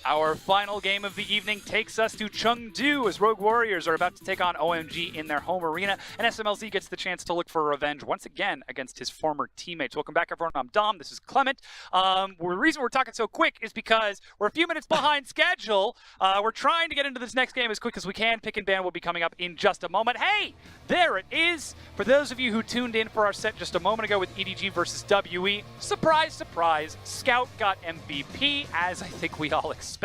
Our final game of the evening takes us to Chengdu as Rogue Warriors are about to take on OMG in their home arena, and SMLZ gets the chance to look for revenge once again against his former teammates. Welcome back, everyone. I'm Dom. This is Clement. The reason we're talking so quick is because we're a few minutes behind schedule. We're trying to get into this next game as quick as we can. Pick and ban will be coming up in just a moment. Hey, there it is. For those of you who tuned in for our set just a moment ago with EDG versus WE, surprise, surprise, Scout got MVP, as I think we all expected.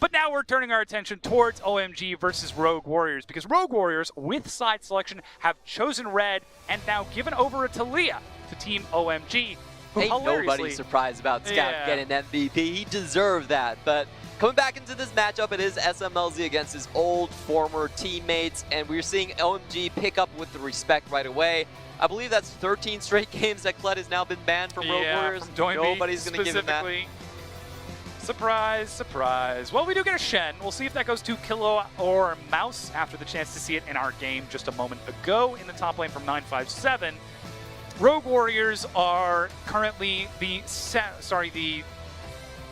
But now we're turning our attention towards OMG versus Rogue Warriors, because Rogue Warriors, with side selection, have chosen red and now given over a Talia to Team OMG, who Ain't nobody surprised about Scout getting MVP. He deserved that. But coming back into this matchup, it is SMLZ against his old former teammates, and we're seeing OMG pick up with the respect right away. I believe that's 13 straight games that Kled has now been banned from Rogue Warriors. From Nobody's going to give him that. Surprise, surprise. Well, we do get a Shen. We'll see if that goes to Kilo or Mouse after the chance to see it in our game just a moment ago in the top lane from 957. Rogue Warriors are currently the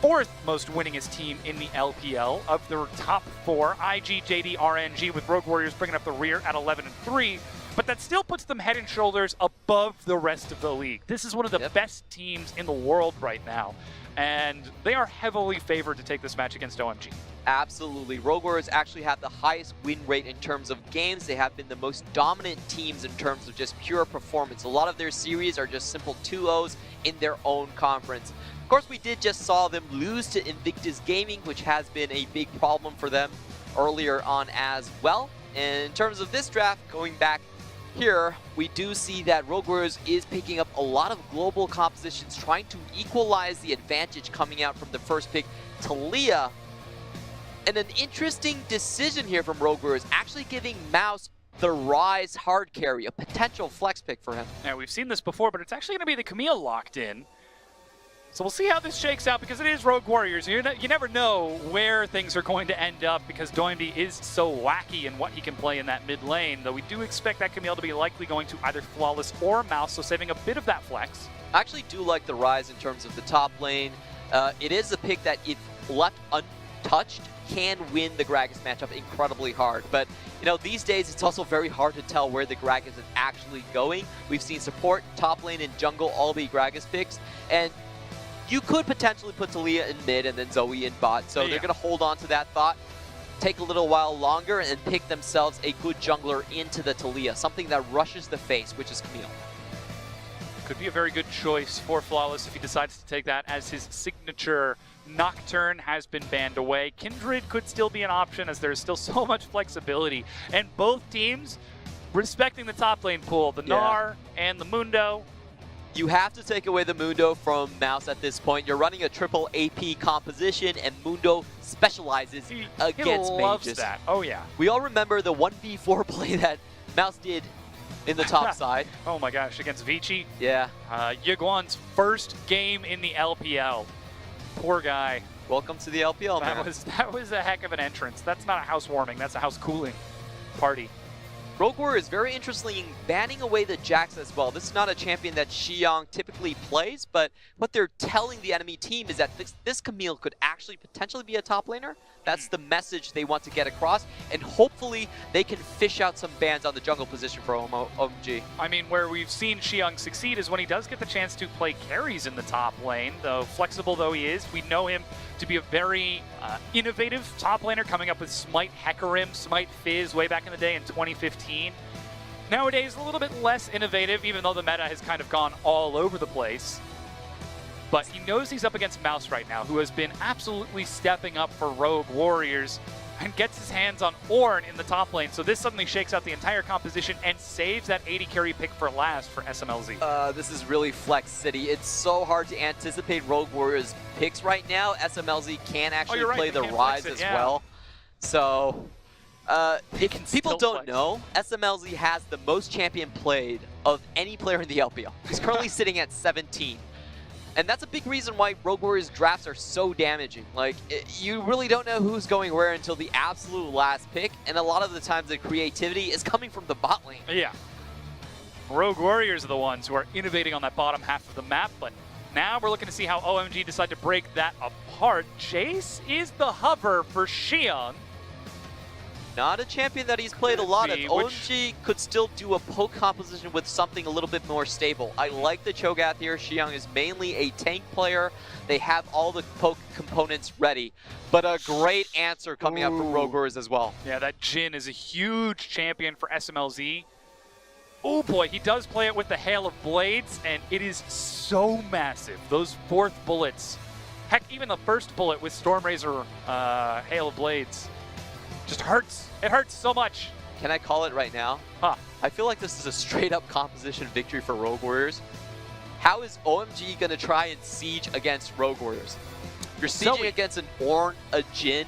fourth most winningest team in the LPL. Of their top four, IG, JD, RNG, with Rogue Warriors bringing up the rear at 11-3. But that still puts them head and shoulders above the rest of the league. This is one of the best teams in the world right now, and they are heavily favored to take this match against OMG. Absolutely. Rogue Warriors actually have the highest win rate in terms of games. They have been the most dominant teams in terms of just pure performance. A lot of their series are just simple 2-0s in their own conference. Of course, we did just saw them lose to Invictus Gaming, which has been a big problem for them earlier on as well. And in terms of this draft, going back here, we do see that Rogue Warriors is picking up a lot of global compositions, trying to equalize the advantage coming out from the first pick, Talia. And an interesting decision here from Rogue Warriors, actually giving Mouse the Rise hard carry, a potential flex pick for him. Yeah, we've seen this before, but it's actually going to be the Camille locked in. So we'll see how this shakes out, because it is Rogue Warriors. You never know where things are going to end up, because Doimby is so wacky in what he can play in that mid lane, though we do expect that Camille to be likely going to either Flawless or Mouse, so saving a bit of that flex. I actually do like the Rise in terms of the top lane. It is a pick that, if left untouched, can win the Gragas matchup incredibly hard. But, you know, these days it's also very hard to tell where the Gragas is actually going. We've seen support, top lane, and jungle all be Gragas picks, and you could potentially put Talia in mid and then Zoe in bot, so they're going to hold on to that thought, take a little while longer, and pick themselves a good jungler into the Talia, something that rushes the face, which is Camille. Could be a very good choice for Flawless if he decides to take that, as his signature Nocturne has been banned away. Kindred could still be an option, as there's still so much flexibility, and both teams respecting the top lane pool, the Gnar and the Mundo. You have to take away the Mundo from Mouse at this point. You're running a triple AP composition, and Mundo specializes against he loves mages. That. Oh yeah. We all remember the 1v4 play that Mouse did in the top side. Oh my gosh, against Vici. Yeah. Yiguan's first game in the LPL. Poor guy. Welcome to the LPL, man. That was a heck of an entrance. That's not a housewarming, that's a house cooling party. Rogue Warriors is very interestingly banning away the Jax as well. This is not a champion that Xiang typically plays, but what they're telling the enemy team is that this Camille could actually potentially be a top laner. That's the message they want to get across, and hopefully they can fish out some bans on the jungle position for OMG. I mean, where we've seen Xiang succeed is when he does get the chance to play carries in the top lane. Though flexible though he is, we know him to be a very innovative top laner, coming up with Smite Hecarim, Smite Fizz way back in the day in 2015. Nowadays, a little bit less innovative, even though the meta has kind of gone all over the place. But he knows he's up against Mouse right now, who has been absolutely stepping up for Rogue Warriors, and gets his hands on Ornn in the top lane. So this suddenly shakes out the entire composition and saves that 80 carry pick for last for SMLZ. This is really Flex City. It's so hard to anticipate Rogue Warriors picks right now. SMLZ can actually play the Rise as well. So, if people don't know, SMLZ has the most champion played of any player in the LPL. He's currently sitting at 17. And that's a big reason why Rogue Warriors drafts are so damaging. Like, you really don't know who's going where until the absolute last pick, and a lot of the times the creativity is coming from the bot lane. Yeah. Rogue Warriors are the ones who are innovating on that bottom half of the map, but Now we're looking to see how OMG decide to break that apart. Jace is the hover for Xiang. Not a champion that he's played a lot of. See, OMG could still do a poke composition with something a little bit more stable. I like the Cho'Gath here. Xiang is mainly a tank player. They have all the poke components ready. But a great answer coming out from Rogue Warriors as well. Yeah, that Jhin is a huge champion for SMLZ. Oh boy, he does play it with the Hail of Blades, and it is so massive. Those 4th bullets. Heck, even the first bullet with Stormrazor Hail of Blades just hurts. It hurts so much. Can I call it right now? Huh. I feel like this is a straight-up composition victory for Rogue Warriors. How is OMG going to try and siege against Rogue Warriors? You're sieging against an Ornn, a Jhin,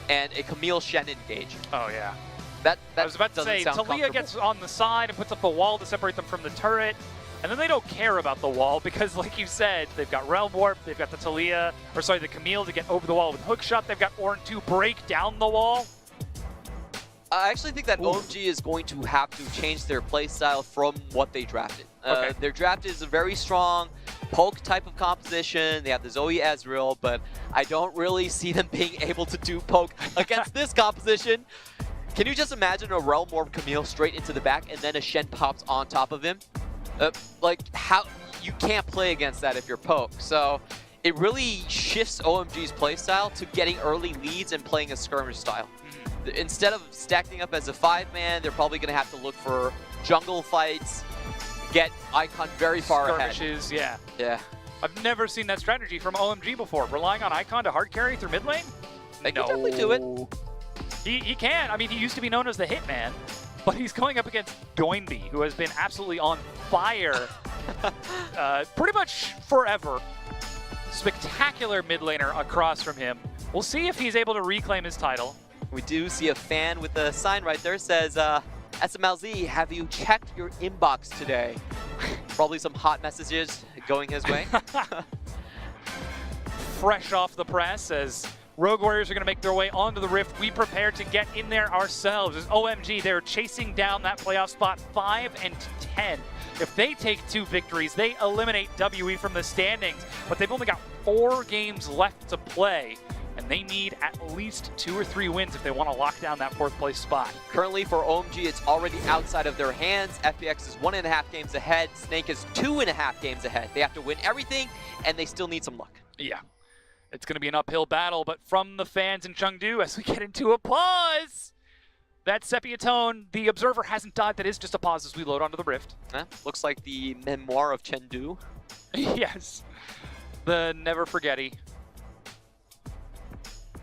and a Camille Shen engage. Oh, yeah. That I was about to say, Talia gets on the side and puts up a wall to separate them from the turret, and then they don't care about the wall because, like you said, they've got Realm Warp, they've got the Talia, or sorry, the Camille to get over the wall with Hookshot, they've got Ornn to break down the wall. I actually think that OMG is going to have to change their playstyle from what they drafted. Their draft is a very strong poke type of composition. They have the Zoe Ezreal, but I don't really see them being able to do poke against this composition. Can you just imagine a Realm Warp Camille straight into the back and then a Shen pops on top of him? Like, how you can't play against that if you're poke. So it really shifts OMG's playstyle to getting early leads and playing a skirmish style. Instead of stacking up as a 5-man, they're probably going to have to look for jungle fights, get Icon very far Skirmishes, ahead. Yeah. I've never seen that strategy from OMG before. Relying on Icon to hard carry through mid lane? They can definitely do it. He can. I mean, he used to be known as the Hitman, but he's going up against Doinby, who has been absolutely on fire pretty much forever. Spectacular mid laner across from him. We'll see if he's able to reclaim his title. We do see a fan with a sign right there says, SMLZ, have you checked your inbox today? Probably some hot messages going his way. Fresh off the press as Rogue Warriors are going to make their way onto the Rift. We prepare to get in there ourselves. As OMG, they're chasing down that playoff spot 5 and 10. If they take 2 victories, they eliminate WE from the standings. But they've only got 4 games left to play. And they need at least 2 or 3 wins if they want to lock down that 4th place spot. Currently for OMG, it's already outside of their hands. FPX is 1.5 games ahead. Snake is 2.5 games ahead. They have to win everything, and they still need some luck. Yeah. It's going to be an uphill battle, but from the fans in Chengdu, as we get into a pause, that sepia tone, the observer hasn't died. That is just a pause as we load onto the Rift. Looks like the memoir of Chengdu. Yes. The never forgetty.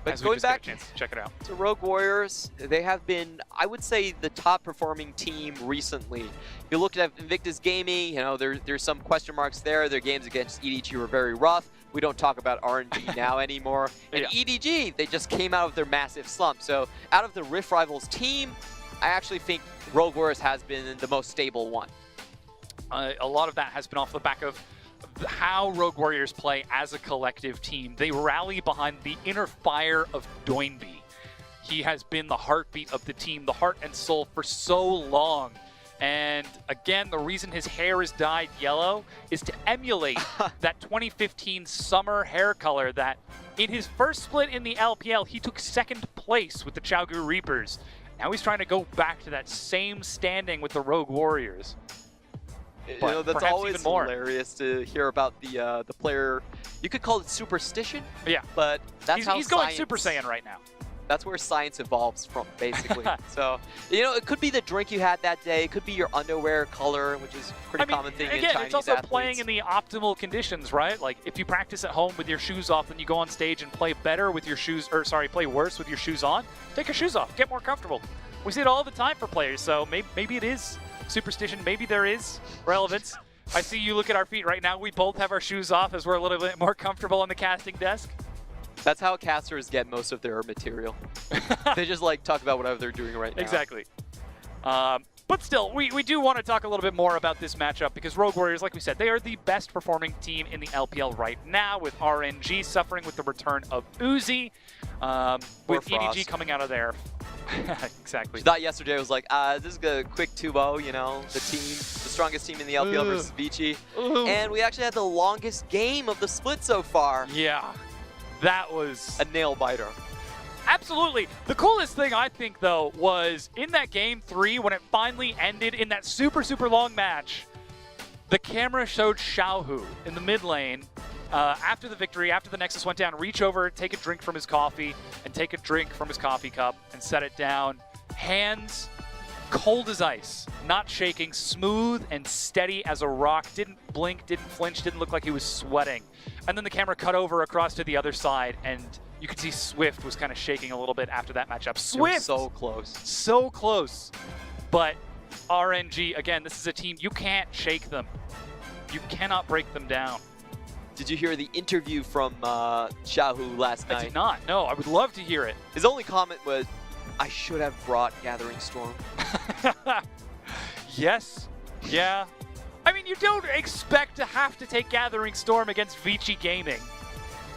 But going back to check it out. To Rogue Warriors, they have been, I would say, the top performing team recently. If you look at Invictus Gaming, you know, there's some question marks there. Their games against EDG were very rough. We don't talk about RNG now anymore. And EDG, they just came out of their massive slump. So out of the Rift Rivals team, I actually think Rogue Warriors has been the most stable one. A lot of that has been off the back of how Rogue Warriors play as a collective team. They rally behind the inner fire of Doinby. He has been the heartbeat of the team, the heart and soul for so long. And again, the reason his hair is dyed yellow is to emulate that 2015 summer hair color that in his first split in the LPL, he took 2nd place with the Chaogu Reapers. Now he's trying to go back to that same standing with the Rogue Warriors. You know, that's always hilarious to hear about the player. You could call it superstition. Yeah. But that's how he's going Super Saiyan right now. That's where science evolves from, basically. So, you know, it could be the drink you had that day. It could be your underwear color, which is a pretty common thing in Chinese it's also athletes. playing in the optimal conditions, right? Like, if you practice at home with your shoes off, then you go on stage and play better with your shoes, or sorry, play worse with your shoes on. Take your shoes off. Get more comfortable. We see it all the time for players, so maybe it is superstition. Maybe there is relevance. I see you look at our feet right now. We both have our shoes off as we're a little bit more comfortable on the casting desk. That's how casters get most of their material. They just like talk about whatever they're doing right now. Exactly. But still, we do want to talk a little bit more about this matchup because Rogue Warriors, like we said, they are the best performing team in the LPL right now, with RNG suffering with the return of Uzi, with EDG coming out of there. Exactly. I thought yesterday was like, this is a quick 2-0, you know, the team, the strongest team in the LPL versus Vici. And we actually had the longest game of the split so far. Yeah, that was a nail biter. Absolutely. The coolest thing I think though was in that game 3 when it finally ended in that super long match, the camera showed Xiaohu in the mid lane after the victory, after the Nexus went down, reach over, take a drink from his coffee, and take a drink from his coffee cup and set it down. Hands cold as ice, not shaking, smooth and steady as a rock, didn't blink, didn't flinch, didn't look like he was sweating. And then the camera cut over across to the other side, and you could see Swift was kind of shaking a little bit after that matchup. Swift! So close. So close. But RNG, again, this is a team, you can't shake them. You cannot break them down. Did you hear the interview from Xiaohu last night? I did not. No, I would love to hear it. His only comment was, I should have brought Gathering Storm. Yes. Yeah. I mean, you don't expect to have to take Gathering Storm against Vici Gaming,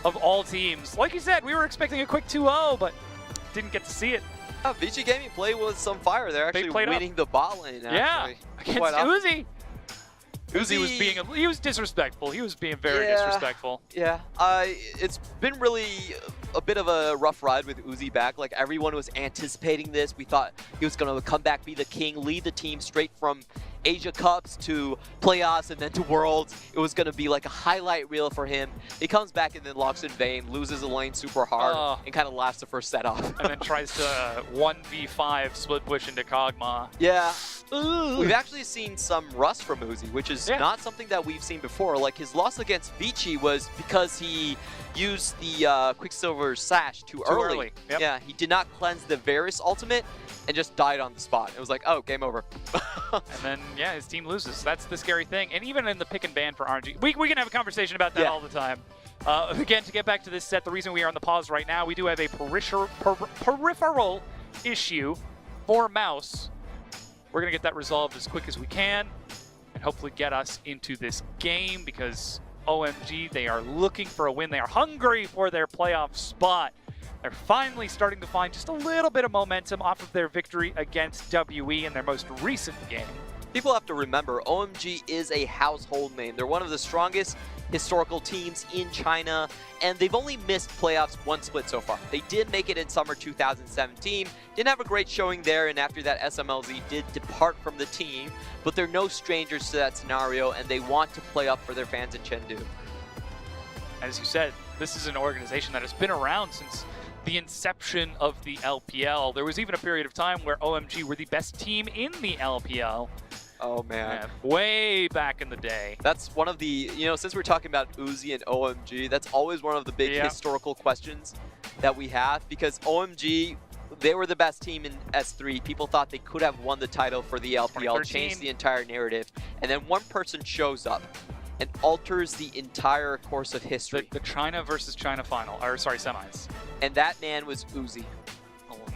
of all teams. Like you said, we were expecting a quick 2-0, but didn't get to see it. Vici Gaming play was some fire. They're actually winning the bot lane, actually. Yeah, against Uzi. Uzi he was disrespectful. He was being very disrespectful. Yeah, it's been really a bit of a rough ride with Uzi back. Like, everyone was anticipating this. We thought he was going to come back, be the king, lead the team straight from Asia Cups to playoffs and then to Worlds. It was going to be like a highlight reel for him. He comes back and then locks in Vayne, loses a lane super hard, and kind of laughs the first set off. And then tries to 1v5 split push into Kog'Maw. Yeah. We've actually seen some rust from Uzi, which is not something that we've seen before. Like, his loss against Vici was because he used the Quicksilver Sash too early. Yep. Yeah, he did not cleanse the Varus ultimate and just died on the spot. It was like, oh, game over. And then, yeah, his team loses. That's the scary thing. And even in the pick and ban for RNG, we can have a conversation about that all the time. Again, to get back to this set, the reason we are on the pause right now, we do have a peripheral issue for Mouse. We're going to get that resolved as quick as we can and hopefully get us into this game because OMG, they are looking for a win. They are hungry for their playoff spot. They're finally starting to find just a little bit of momentum off of their victory against WE in their most recent game. People have to remember, OMG is a household name. They're one of the strongest historical teams in China, and they've only missed playoffs one split so far. They did make it in summer 2017, didn't have a great showing there, and after that SMLZ did depart from the team, but they're no strangers to that scenario, and they want to play up for their fans in Chengdu. As you said, this is an organization that has been around since the inception of the LPL. There was even a period of time where OMG were the best team in the LPL. Oh, man. Way back in the day. That's one of the, since we're talking about Uzi and OMG, that's always one of the big historical questions that we have, because OMG, they were the best team in S3. People thought they could have won the title for the LPL, changed the entire narrative, and then one person shows up and alters the entire course of history. The China versus China final, or sorry, semis. And that man was Uzi.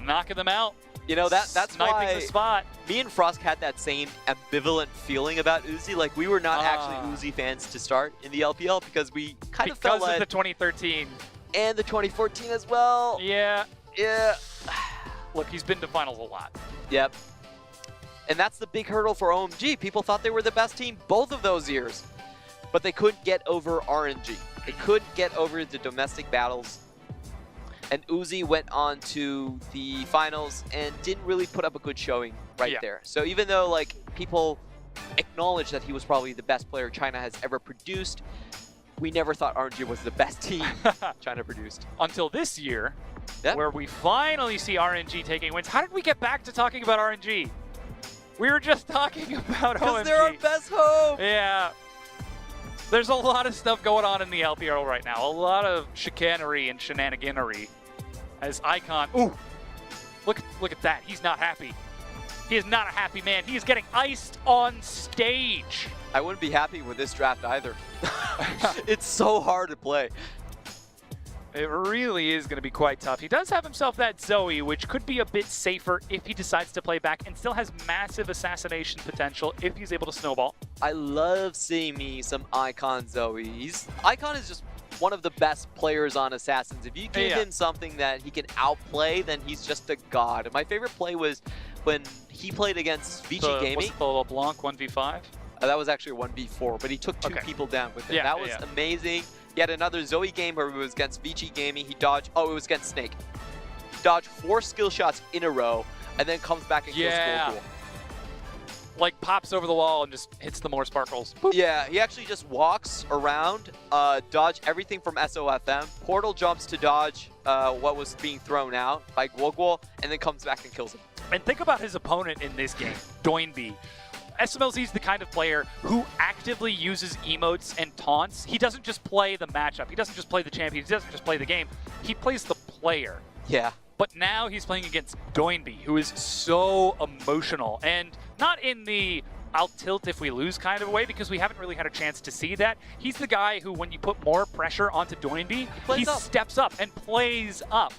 Knocking them out. That's sniping why the spot. Me and Frosk had that same ambivalent feeling about Uzi. Like, we were not actually Uzi fans to start in the LPL because we kind of felt like... Because of the 2013. And the 2014 as well. Yeah. Yeah. Look, he's been to finals a lot. Yep. And that's the big hurdle for OMG. People thought they were the best team both of those years. But they couldn't get over RNG. They couldn't get over the domestic battles. And Uzi went on to the finals and didn't really put up a good showing there. So even though, like, people acknowledge that he was probably the best player China has ever produced, we never thought RNG was the best team China produced. Until this year, where we finally see RNG taking wins. How did we get back to talking about RNG? We were just talking about OMG. Because they're our best hope! Yeah. There's a lot of stuff going on in the LPL right now. A lot of chicanery and shenaniganery. As Icon, look at that. He's not happy. He is not a happy man. He is getting iced on stage. I wouldn't be happy with this draft either. It's so hard to play. It really is going to be quite tough. He does have himself that Zoe, which could be a bit safer if he decides to play back, and still has massive assassination potential if he's able to snowball. I love seeing me some Icon Zoe. Icon is just one of the best players on Assassins. If you give him something that he can outplay, then he's just a god. My favorite play was when he played against Vici Gaming. What's the LeBlanc 1v5? That was actually a 1v4, but he took 2 people down with it. Yeah, that was amazing. He had another Zoe game where it was against Vici Gaming. He dodged, it was against Snake. He dodged 4 skill shots in a row, and then comes back and kills Goku. Like pops over the wall and just hits the more sparkles. Boop. Yeah, he actually just walks around, dodge everything from SOFM, portal jumps to dodge what was being thrown out by Guoguo, and then comes back and kills him. And think about his opponent in this game, Doinby. SMLZ is the kind of player who actively uses emotes and taunts. He doesn't just play the matchup. He doesn't just play the champion. He doesn't just play the game. He plays the player. Yeah. But now he's playing against Doinby, who is so emotional. And not in the I'll tilt if we lose kind of way, because we haven't really had a chance to see that. He's the guy who, when you put more pressure onto Doinby, he steps up and plays up.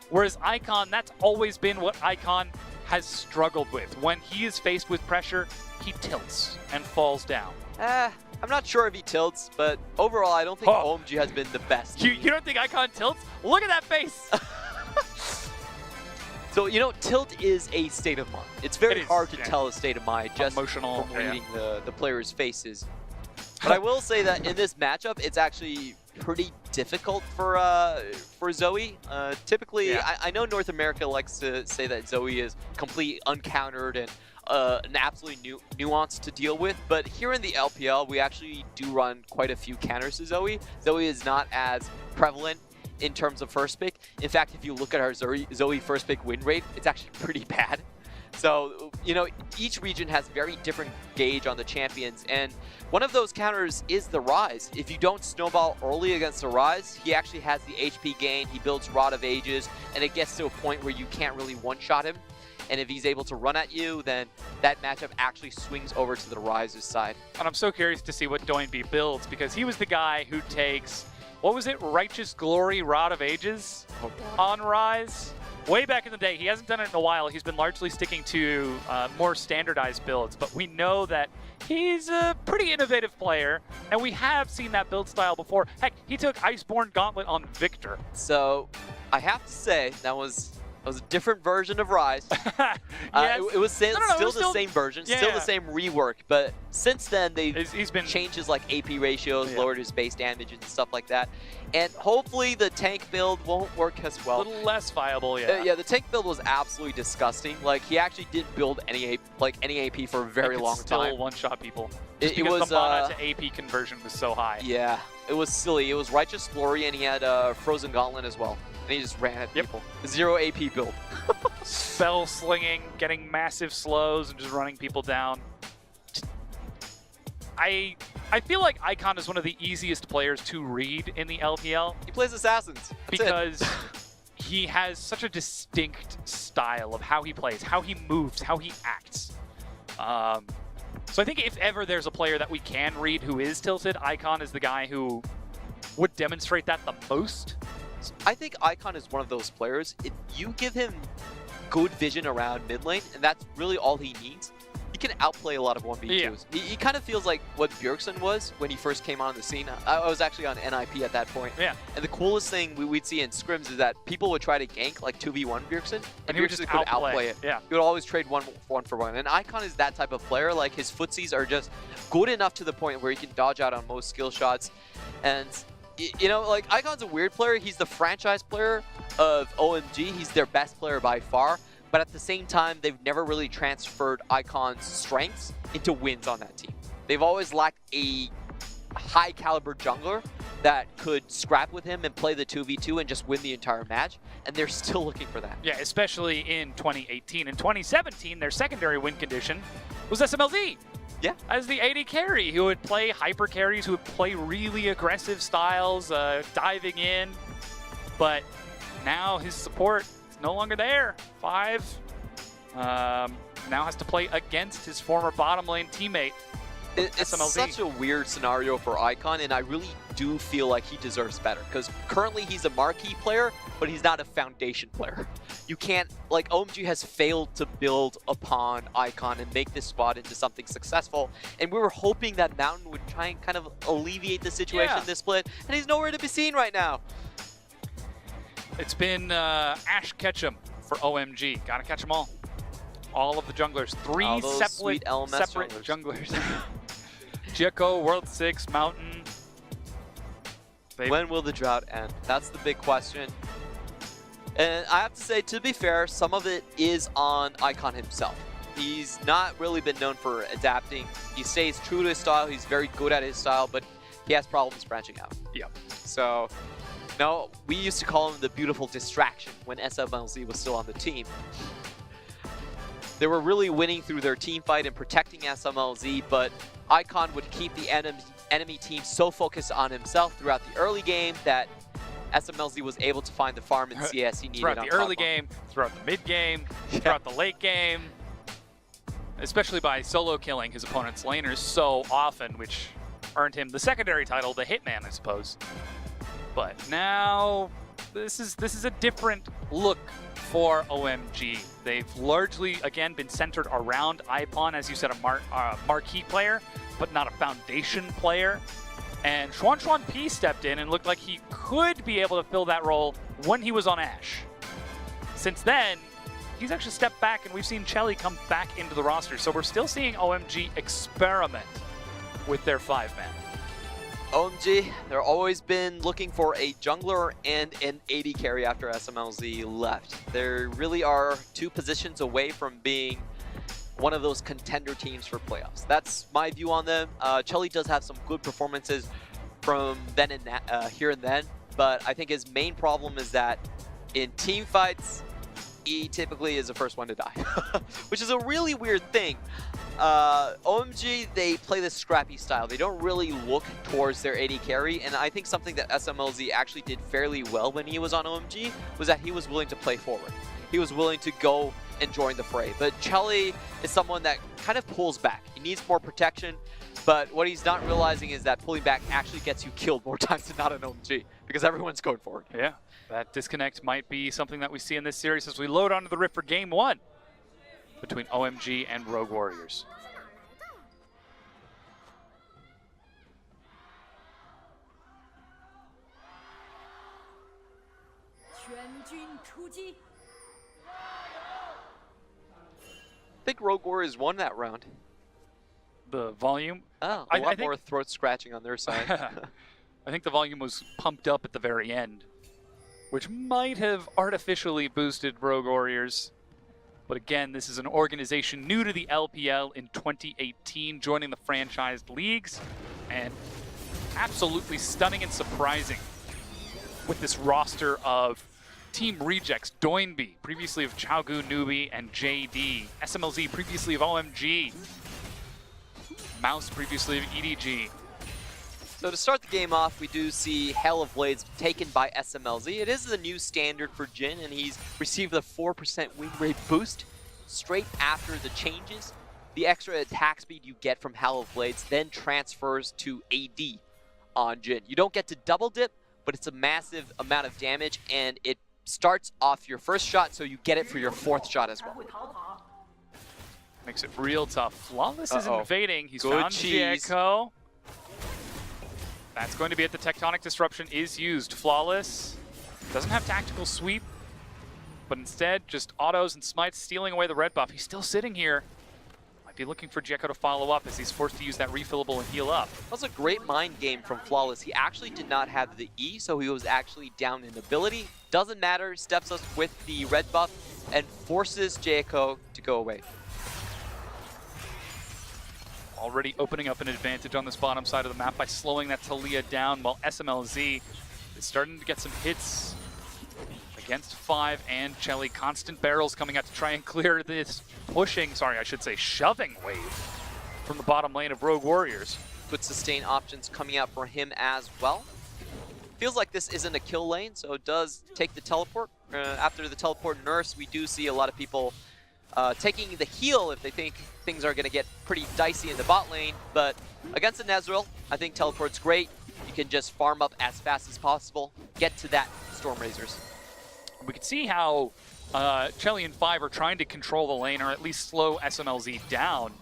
Whereas Icon, that's always been what Icon has struggled with. When he is faced with pressure, he tilts and falls down. I'm not sure if he tilts, but overall, I don't think OMG has been the best. You don't think Icon tilts? Look at that face! So, you know, tilt is a state of mind. It's very hard to tell a state of mind just emotional, from reading the players' faces. But I will say that in this matchup, it's actually pretty difficult for Zoe. Typically, I know North America likes to say that Zoe is completely uncountered and an absolutely nuance to deal with, but here in the LPL, we actually do run quite a few counters to Zoe. Zoe is not as prevalent in terms of first pick. In fact, if you look at our Zoe first pick win rate, it's actually pretty bad. So, you know, each region has very different gauge on the champions, and one of those counters is the Rise. If you don't snowball early against the Rise, he actually has the HP gain, he builds Rod of Ages, and it gets to a point where you can't really one-shot him. And if he's able to run at you, then that matchup actually swings over to the Rise's side. And I'm so curious to see what Doinby builds, because he was the guy who takes, what was it, Righteous Glory Rod of Ages on Rise? Way back in the day. He hasn't done it in a while. He's been largely sticking to more standardized builds, but we know that he's a pretty innovative player, and we have seen that build style before. Heck, he took Iceborne Gauntlet on Victor. So I have to say that was a different version of Rise. Yes. It was still the same version, still the same rework, but since then he's been changed his like AP ratios, lowered his base damage and stuff like that. And hopefully the tank build won't work as well. A little less viable, yeah, the tank build was absolutely disgusting. Like, he actually didn't build any AP for a very long time. Still one-shot people. It was the mana to AP conversion was so high. Yeah, it was silly. It was Righteous Glory, and he had Frozen Gauntlet as well. And he just ran at people. 0 AP build. Spell slinging, getting massive slows, and just running people down. I feel like Icon is one of the easiest players to read in the LPL. He plays Assassins. Because he has such a distinct style of how he plays, how he moves, how he acts. So I think if ever there's a player that we can read who is tilted, Icon is the guy who would demonstrate that the most. I think Icon is one of those players. If you give him good vision around mid lane, and that's really all he needs, he can outplay a lot of 1v2s. Yeah. He kind of feels like what Bjergsen was when he first came on the scene. I was actually on NIP at that point. Yeah. And the coolest thing we'd see in scrims is that people would try to gank like 2v1 Bjergsen, and Bjergsen could outplay it. Yeah. He would always trade one for one. And Icon is that type of player. Like, his footsies are just good enough to the point where he can dodge out on most skill shots. And you know, like, Icon's a weird player. He's the franchise player of OMG. He's their best player by far. But at the same time, they've never really transferred Icon's strengths into wins on that team. They've always lacked a high-caliber jungler that could scrap with him and play the 2v2 and just win the entire match, and they're still looking for that. Yeah, especially in 2018. In 2017, their secondary win condition was SMLZ. Yeah. As the AD carry, who would play hyper carries, who would play really aggressive styles, diving in. But now his support is no longer there. 5 now has to play against his former bottom lane teammate. It's such a weird scenario for Icon, and I really do feel like he deserves better, because currently he's a marquee player, but he's not a foundation player. You can't, like, OMG has failed to build upon Icon and make this squad into something successful, and we were hoping that Mountain would try and kind of alleviate the situation this split, and he's nowhere to be seen right now. It's been Ash Ketchum for OMG. Gotta catch them all. All of the junglers. 3 separate junglers. Jeko, World 6, Mountain. When will the drought end? That's the big question. And I have to say, to be fair, some of it is on Icon himself. He's not really been known for adapting. He stays true to his style. He's very good at his style, but he has problems branching out. Yep. So, no, we used to call him the beautiful distraction when SMLZ was still on the team. They were really winning through their team fight and protecting SMLZ, but Icon would keep the enemy team so focused on himself throughout the early game that SMLZ was able to find the farm and CS he needed throughout on the early top game, throughout the mid game, throughout the late game, especially by solo killing his opponent's laners so often, which earned him the secondary title, the Hitman, I suppose. But now this is a different look for OMG. They've largely, again, been centered around Ipon, as you said, a marquee player, but not a foundation player. And Xuan P stepped in and looked like he could be able to fill that role when he was on Ashe. Since then, he's actually stepped back, and we've seen Chelly come back into the roster. So we're still seeing OMG experiment with their 5-man. OMG, they've always been looking for a jungler and an AD carry after SMLZ left. They really are 2 positions away from being one of those contender teams for playoffs. That's my view on them. Chelly does have some good performances from then and here and then, but I think his main problem is that in team fights, he typically is the first one to die, which is a really weird thing. OMG, they play this scrappy style. They don't really look towards their AD carry, and I think something that SMLZ actually did fairly well when he was on OMG was that he was willing to play forward. He was willing to go and join the fray. But Chelly is someone that kind of pulls back. He needs more protection, but what he's not realizing is that pulling back actually gets you killed more times than not in OMG, because everyone's going forward. Yeah, that disconnect might be something that we see in this series as we load onto the Rift for Game 1 between OMG and Rogue Warriors. I think Rogue Warriors won that round. The volume? Oh, a lot more throat scratching on their side. I think the volume was pumped up at the very end, which might have artificially boosted Rogue Warriors. But again, this is an organization new to the LPL in 2018, joining the franchised leagues, and absolutely stunning and surprising with this roster of team rejects. Doinby, previously of Chaogu, Newbie, and JD. SMLZ, previously of OMG. Mouse, previously of EDG. So to start the game off, we do see Hell of Blades taken by SMLZ. It is the new standard for Jin, and he's received the 4% win rate boost straight after the changes. The extra attack speed you get from Hell of Blades then transfers to AD on Jin. You don't get to double dip, but it's a massive amount of damage, and it starts off your first shot, so you get it for your 4th shot as well. Makes it real tough. Flawless is invading. He's Good found cheese. Jeko. That's going to be it. The Tectonic Disruption is used. Flawless doesn't have tactical sweep, but instead just autos and smites, stealing away the red buff. He's still sitting here. Might be looking for Jeko to follow up as he's forced to use that refillable and heal up. That was a great mind game from Flawless. He actually did not have the E, so he was actually down in ability. Doesn't matter, steps us with the red buff and forces Jeko to go away. Already opening up an advantage on this bottom side of the map by slowing that Talia down, while SMLZ is starting to get some hits against 5 and Chelly. Constant barrels coming out to try and clear this shoving wave from the bottom lane of Rogue Warriors. Good sustain options coming out for him as well. Feels like this isn't a kill lane, so it does take the teleport. After the teleport nurse, we do see a lot of people taking the heal if they think things are going to get pretty dicey in the bot lane, but against the Nezreal, I think teleport's great. You can just farm up as fast as possible, get to that Storm Razors. We can see how Chelly and 5 are trying to control the lane, or at least slow SMLZ down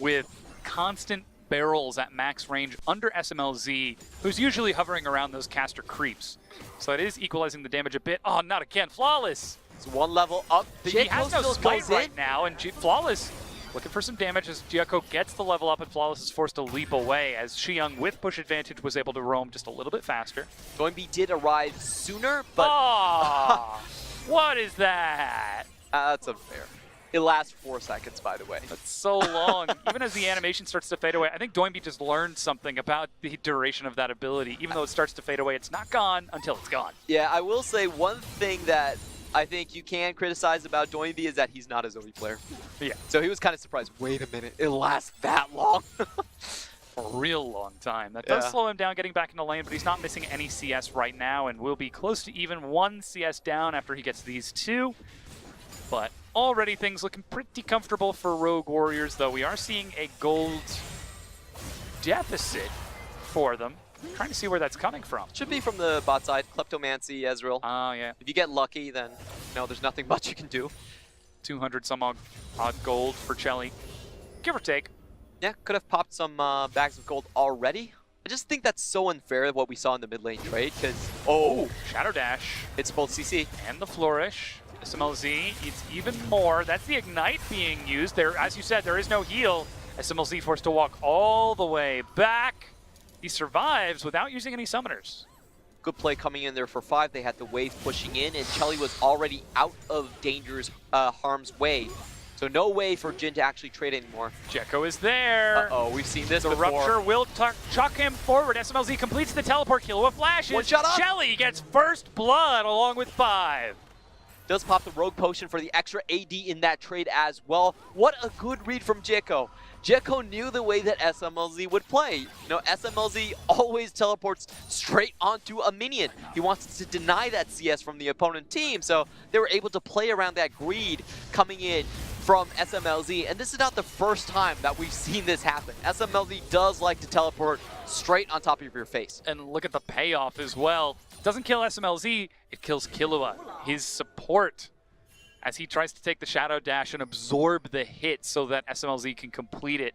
with constant barrels at max range under SMLZ, who's usually hovering around those caster creeps. So it is equalizing the damage a bit. Oh, not again. Flawless! It's 1 level up. He has no smite right now, and Flawless Looking for some damage as Giaco gets the level up and Flawless is forced to leap away as Xiyoung with push advantage was able to roam just a little bit faster. Doinb did arrive sooner, but... Oh, what is that? That's unfair. It lasts 4 seconds, by the way. That's so long. Even as the animation starts to fade away, I think Doinb just learned something about the duration of that ability. Even though it starts to fade away, it's not gone until it's gone. Yeah, I will say one thing that I think you can criticize about Doinb is that he's not a Zoe player. Yeah. So he was kind of surprised. Wait a minute, it lasts that long? A real long time. That does slow him down getting back into lane, but he's not missing any CS right now and will be close to even 1 CS down after he gets these 2. But already things looking pretty comfortable for Rogue Warriors, though we are seeing a gold deficit for them. I'm trying to see where that's coming from. Should be from the bot side, Kleptomancy, Ezreal. Oh, yeah. If you get lucky, then there's nothing much you can do. 200 some odd gold for Chelly, give or take. Yeah, could have popped some bags of gold already. I just think that's so unfair what we saw in the mid lane trade, because, Shadow Dash. It's both CC. And the Flourish. SMLZ, it's even more. That's the Ignite being used. There, as you said, there is no heal. SMLZ forced to walk all the way back. He survives without using any summoners. Good play coming in there for 5. They had the wave pushing in, and Chelly was already out of harm's way. So no way for Jhin to actually trade anymore. Jekko is there. Uh-oh, we've seen this the before. Rupture will chuck him forward. SMLZ completes the teleport kill with flashes. One shot up. Chelly gets first blood along with 5. Does pop the Rogue Potion for the extra AD in that trade as well. What a good read from Jekko. Jekko knew the way that SMLZ would play. SMLZ always teleports straight onto a minion. He wants to deny that CS from the opponent team, so they were able to play around that greed coming in from SMLZ, and this is not the first time that we've seen this happen. SMLZ does like to teleport straight on top of your face. And look at the payoff as well. Doesn't kill SMLZ, it kills Killua, his support, as he tries to take the Shadow Dash and absorb the hit so that SMLZ can complete it.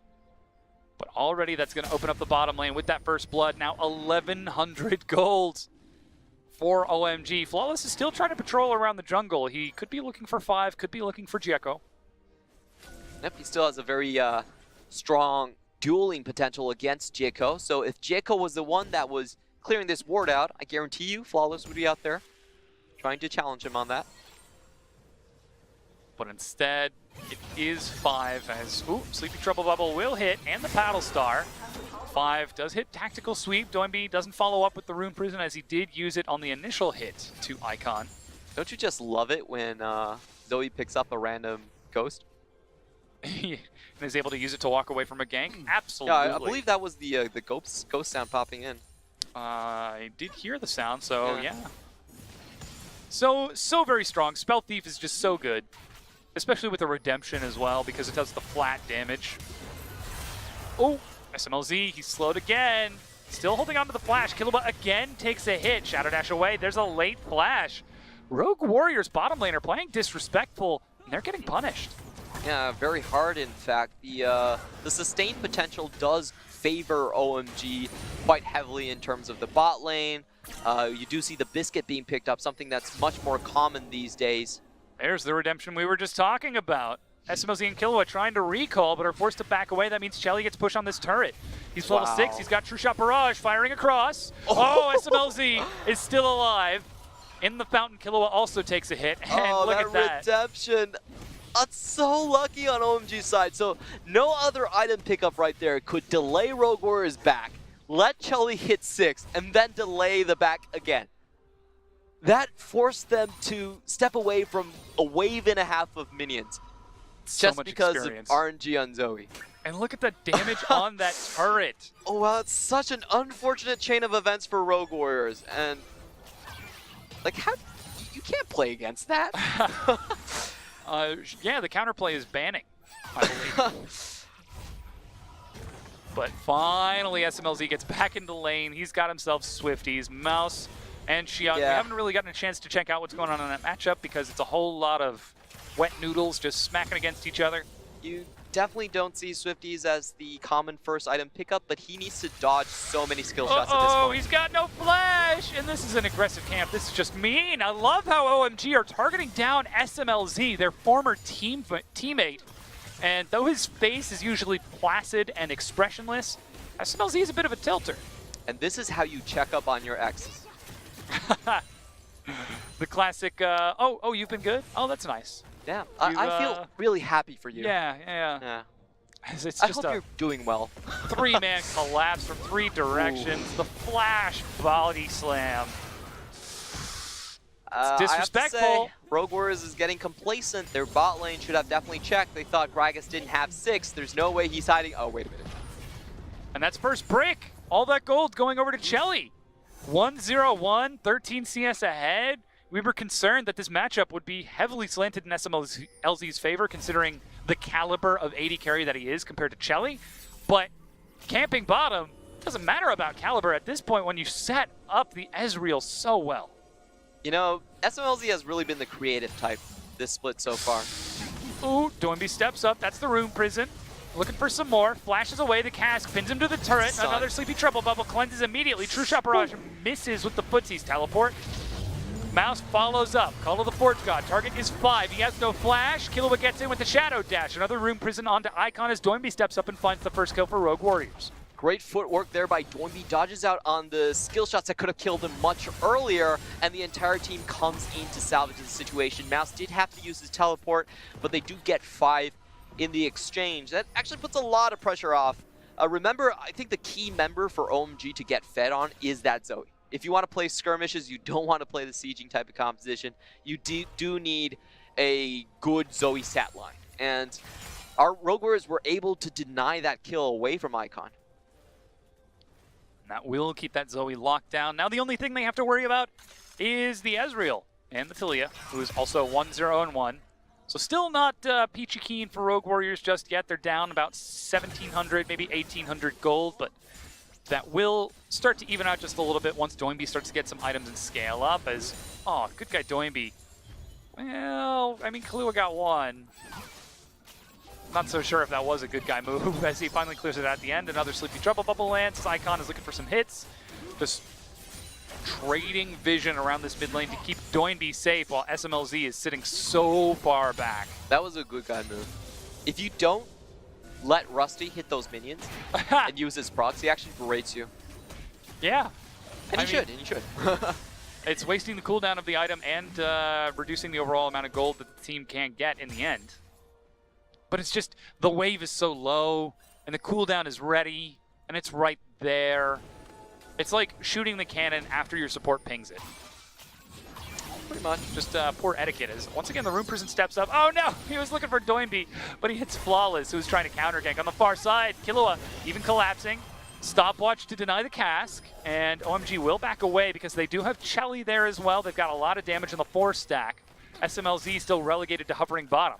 But already that's going to open up the bottom lane with that first blood. Now 1,100 gold for OMG. Flawless is still trying to patrol around the jungle. He could be looking for 5, could be looking for Jekko. Yep, he still has a very strong dueling potential against Jekko. So if Jekko was the one that was clearing this ward out, I guarantee you Flawless would be out there trying to challenge him on that. But instead, it is 5 as, Sleepy Trouble Bubble will hit, and the Paddle Star. 5 does hit Tactical Sweep. Doinb doesn't follow up with the Rune Prison as he did use it on the initial hit to Icon. Don't you just love it when Zoe picks up a random ghost? And is able to use it to walk away from a gank? Absolutely. Yeah, I believe that was the ghost sound popping in. I did hear the sound, so yeah. So very strong. Spell Thief is just so good. Especially with the Redemption as well, because it does the flat damage. Oh, SMLZ, he's slowed again. Still holding on to the flash. Killua again takes a hit. Shadow Dash away. There's a late flash. Rogue Warriors bottom lane are playing disrespectful, and they're getting punished. Yeah, very hard, in fact. The sustained potential does favor OMG quite heavily in terms of the bot lane. You do see the Biscuit being picked up, something that's much more common these days. There's the Redemption we were just talking about. SMLZ and Killua trying to recall, but are forced to back away. That means Chelly gets pushed on this turret. He's level 6. He's got True Shot Barrage firing across. Oh, SMLZ is still alive. In the fountain, Killua also takes a hit. And look at that. Redemption. That's so lucky on OMG's side. So no other item pickup right there could delay Rogue Warriors back, let Chelly hit 6, and then delay the back again. That forced them to step away from a wave and a half of minions. So just much because experience. of RNG on Zoe. And look at the damage on that turret. Oh, wow, it's such an unfortunate chain of events for Rogue Warriors. And, like, how you can't play against that. Yeah, the counterplay is banning, I believe. But finally, SMLZ gets back into lane. He's got himself Swifties, Mouse, and Xiyoung. We haven't really gotten a chance to check out what's going on in that matchup because it's a whole lot of wet noodles just smacking against each other. You definitely don't see Swifties as the common first item pickup, but he needs to dodge so many skill shots at this point. Oh, he's got no flash! And this is an aggressive camp. This is just mean. I love how OMG are targeting down SMLZ, their former teammate, And though his face is usually placid and expressionless, SMLZ is a bit of a tilter. And this is how you check up on your exes. The classic, oh, you've been good? Oh, that's nice. Yeah, I feel really happy for you. Yeah. It's I just hope you're doing well. Three-man collapse from three directions. Ooh. The flash body slam. It's disrespectful. I have to say, Rogue Warriors is getting complacent. Their bot lane should have definitely checked. They thought Gragas didn't have 6. There's no way he's hiding. Oh, wait a minute. And that's first break. All that gold going over to Chelly. 1-0-1, 13 CS ahead. We were concerned that this matchup would be heavily slanted in SMLZ's favor, considering the caliber of AD carry that he is compared to Chelly. But camping bottom doesn't matter about caliber at this point when you set up the Ezreal so well. You know, SMLZ has really been the creative type this split so far. Ooh, Doinby steps up. That's the Rune Prison. Looking for some more. Flashes away the cask, pins him to the turret. Another sleepy trouble bubble, cleanses immediately. True Shot Barrage misses with the footsies. Teleport. Mouse follows up. Call of the Forge God. Target is 5. He has no flash. Killua gets in with the Shadow Dash. Another Rune Prison onto Icon as Doinby steps up and finds the first kill for Rogue Warriors. Great footwork there by Doinby. Dodges out on the skill shots that could have killed him much earlier, and the entire team comes in to salvage the situation. Mouse did have to use his teleport, but they do get 5 in the exchange. That actually puts a lot of pressure off. Remember, I think the key member for OMG to get fed on is that Zoe. If you want to play skirmishes, you don't want to play the sieging type of composition, you do need a good Zoe stat line. And our Rogue Warriors were able to deny that kill away from Icon. And that will keep that Zoe locked down. Now the only thing they have to worry about is the Ezreal and the Talia, who is also 1-0-1. So still not peachy keen for Rogue Warriors just yet. They're down about 1,700, maybe 1,800 gold, but that will start to even out just a little bit once Doinby starts to get some items and scale up as, oh, good guy Doinby. Well, I mean, Killua got 1. Not so sure if that was a good guy move as he finally clears it at the end. Another Sleepy Trouble Bubble lands. Icon is looking for some hits. Just trading vision around this mid lane to keep Doinby safe while SMLZ is sitting so far back. That was a good guy move. If you don't let Rusty hit those minions and use his procs, he actually berates you. Yeah. And he should. It's wasting the cooldown of the item and reducing the overall amount of gold that the team can get in the end. But it's just, the wave is so low, and the cooldown is ready, and it's right there. It's like shooting the cannon after your support pings it. Pretty much. Just poor etiquette. As once again, the Rune Prison steps up. Oh no! He was looking for Doinby, but he hits Flawless, who's trying to counter gank. On the far side, Killua even collapsing. Stopwatch to deny the cask, and OMG will back away because they do have Chelly there as well. They've got a lot of damage in the 4-stack. SMLZ still relegated to hovering bottom.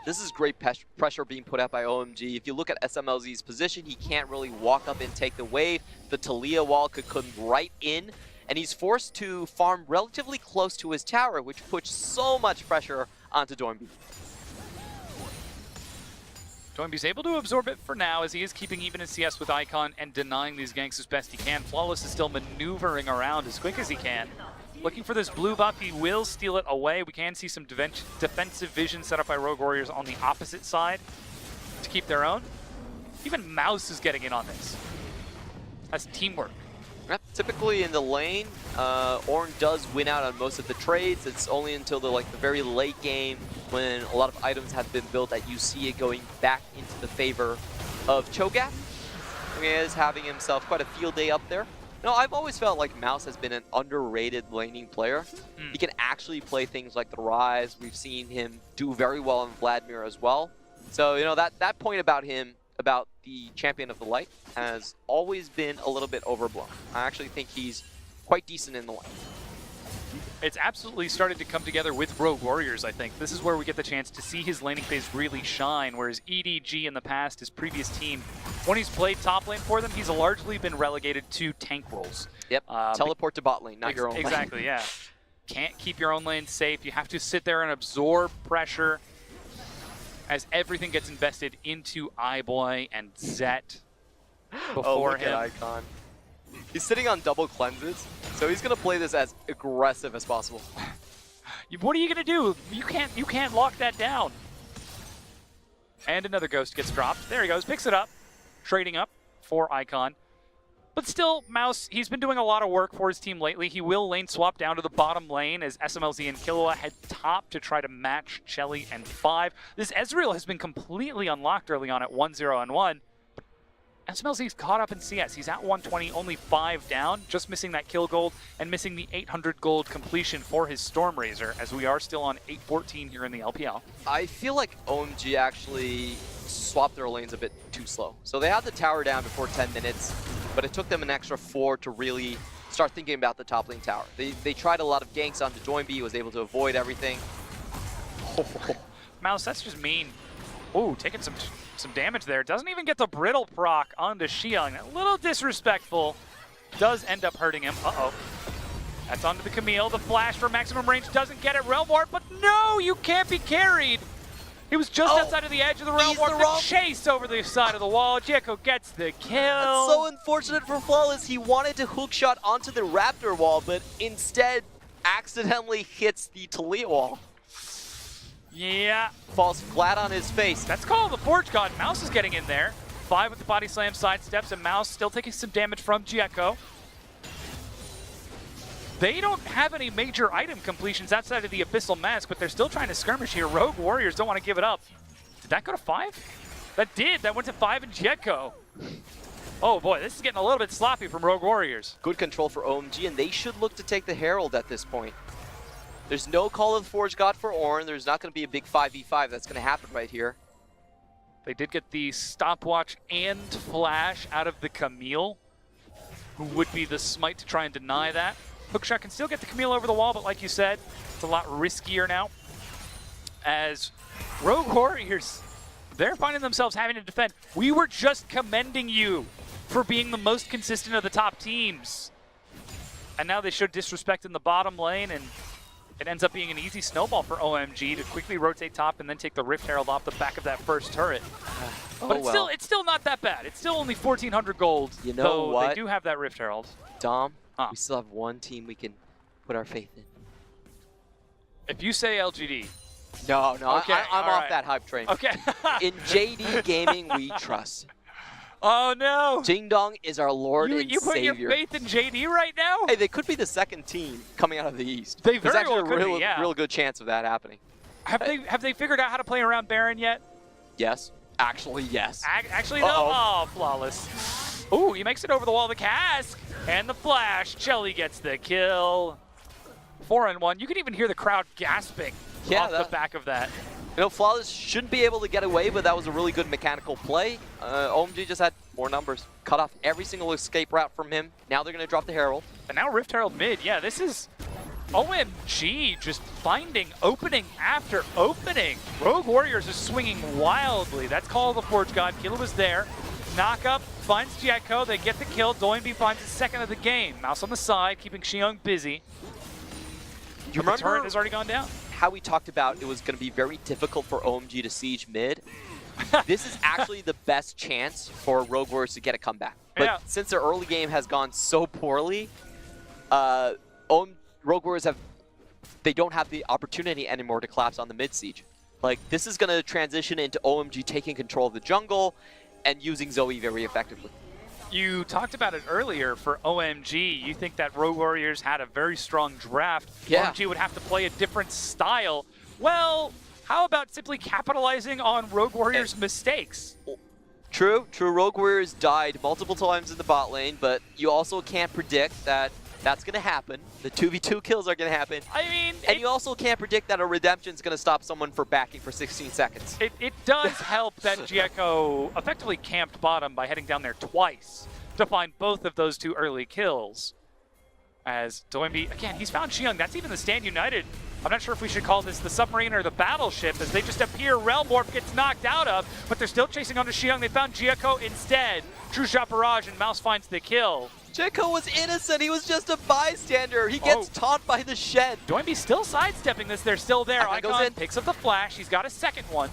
This is great pressure being put out by OMG. If you look at SMLZ's position, he can't really walk up and take the wave. The Talia wall could come right in, and he's forced to farm relatively close to his tower, which puts so much pressure onto Doinby. Doinby's able to absorb it for now, as he is keeping even his CS with Icon and denying these ganks as best he can. Flawless is still maneuvering around as quick as he can. Looking for this blue buff, he will steal it away. We can see some defensive vision set up by Rogue Warriors on the opposite side to keep their own. Even Mouse is getting in on this. That's teamwork. Yep. Typically in the lane, Ornn does win out on most of the trades. It's only until the very late game when a lot of items have been built that you see it going back into the favor of Cho'Gath. He is having himself quite a field day up there. No, I've always felt like Mouse has been an underrated laning player. He can actually play things like the Rise. We've seen him do very well in Vladimir as well. So, you know, that point about him, about the Champion of the Light, has always been a little bit overblown. I actually think he's quite decent in the lane. It's absolutely started to come together with Rogue Warriors, I think. This is where we get the chance to see his laning phase really shine, whereas EDG in the past, his previous team, when he's played top lane for them, he's largely been relegated to tank roles. Yep, teleport to bot lane, not your own lane. Exactly, yeah. Can't keep your own lane safe. You have to sit there and absorb pressure as everything gets invested into iBoy and Zet before him. Look at Icon. He's sitting on double cleanses, so he's gonna play this as aggressive as possible. What are you gonna do? You can't lock that down. And another ghost gets dropped. There he goes, picks it up, trading up for Icon. But still, Mouse, he's been doing a lot of work for his team lately. He will lane swap down to the bottom lane as SMLZ and Killua head top to try to match Chelly and 5. This Ezreal has been completely unlocked early on at 1-0 and 1. SMLZ's caught up in CS. He's at 120, only 5 down, just missing that kill gold and missing the 800 gold completion for his Stormrazor, as we are still on 814 here in the LPL. I feel like OMG actually swapped their lanes a bit too slow. So they had the tower down before 10 minutes, but it took them an extra 4 to really start thinking about the top lane tower. They tried a lot of ganks onto Joinby, was able to avoid everything. Mouse, that's just mean. Ooh, taking some damage there. Doesn't even get the brittle proc onto Xiang. A little disrespectful. Does end up hurting him. Uh-oh. That's onto the Camille. The flash for maximum range doesn't get it. Realm Warp, but no, you can't be carried. He was just outside of the edge of the Realm Warp. The chase over the side of the wall. Jericho gets the kill. That's so unfortunate for Flawless. He wanted to hookshot onto the Raptor wall, but instead accidentally hits the Talia wall. Yeah. Falls flat on his face. That's called the Forge God. Mouse is getting in there. 5 with the body slam sidesteps, and Mouse still taking some damage from Jericho. They don't have any major item completions outside of the Abyssal Mask, but they're still trying to skirmish here. Rogue Warriors don't want to give it up. Did that go to 5? That did. That went to 5 and Jericho. Oh boy, this is getting a little bit sloppy from Rogue Warriors. Good control for OMG, and they should look to take the Herald at this point. There's no Call of the Forge God for Ornn. There's not going to be a big 5v5 that's going to happen right here. They did get the stopwatch and flash out of the Camille, who would be the smite to try and deny that. Hookshot can still get the Camille over the wall, but like you said, it's a lot riskier now. As Rogue Warriors, they're finding themselves having to defend. We were just commending you for being the most consistent of the top teams. And now they show disrespect in the bottom lane, and it ends up being an easy snowball for OMG to quickly rotate top and then take the Rift Herald off the back of that first turret. But it's still not that bad. It's still only 1,400 gold. You know though what? They do have that Rift Herald. Dom, we still have one team we can put our faith in. If you say LGD. No, okay, I'm off that hype train. Okay. In JD Gaming, we trust. Oh no! Ding Dong is our Lord and You put Savior. your faith in JD right now? Hey, they could be the second team coming out of the East. They There's very actually well could a be, yeah. real good chance of that happening. Have they figured out how to play around Baron yet? Yes. Actually, yes. Actually, no. Oh, flawless. Ooh, he makes it over the wall. The cask and the flash. Chelly gets the kill. 4-1. You can even hear the crowd gasping off the back of that. You know, Flawless shouldn't be able to get away, but that was a really good mechanical play. OMG just had more numbers. Cut off every single escape route from him. Now they're going to drop the Herald. And now Rift Herald mid. Yeah, this is OMG just finding opening after opening. Rogue Warriors is swinging wildly. That's Call of the Forge God. Killa was there. Knock up, finds Jericho. They get the kill. Doinby finds his second of the game. Mouse on the side, keeping Xiang busy. You remember the turret has already gone down? How we talked about it was going to be very difficult for OMG to siege mid? This is actually the best chance for Rogue Warriors to get a comeback. But since their early game has gone so poorly, Rogue Warriors they don't have the opportunity anymore to collapse on the mid siege. Like, this is going to transition into OMG taking control of the jungle and using Zoe very effectively. You talked about it earlier for OMG. You think that Rogue Warriors had a very strong draft. Yeah. OMG would have to play a different style. Well, how about simply capitalizing on Rogue Warriors' mistakes? True. Rogue Warriors died multiple times in the bot lane, but you also can't predict that that's going to happen. The 2v2 kills are going to happen. I mean... And you also can't predict that a redemption is going to stop someone for backing for 16 seconds. It does help that Jericho effectively camped bottom by heading down there twice to find both of those 2 early kills. As Doinby, again, he's found Xiang. That's even the Stand United. I'm not sure if we should call this the submarine or the battleship, as they just appear. Realm Warp gets knocked out of, but they're still chasing onto Xiang. They found Jericho instead. True Shot Barrage, and Mouse finds the kill. Jericho was innocent. He was just a bystander. He gets taunt by the shed. Doinby still sidestepping this. They're still there. Icon picks up the flash. He's got a second one.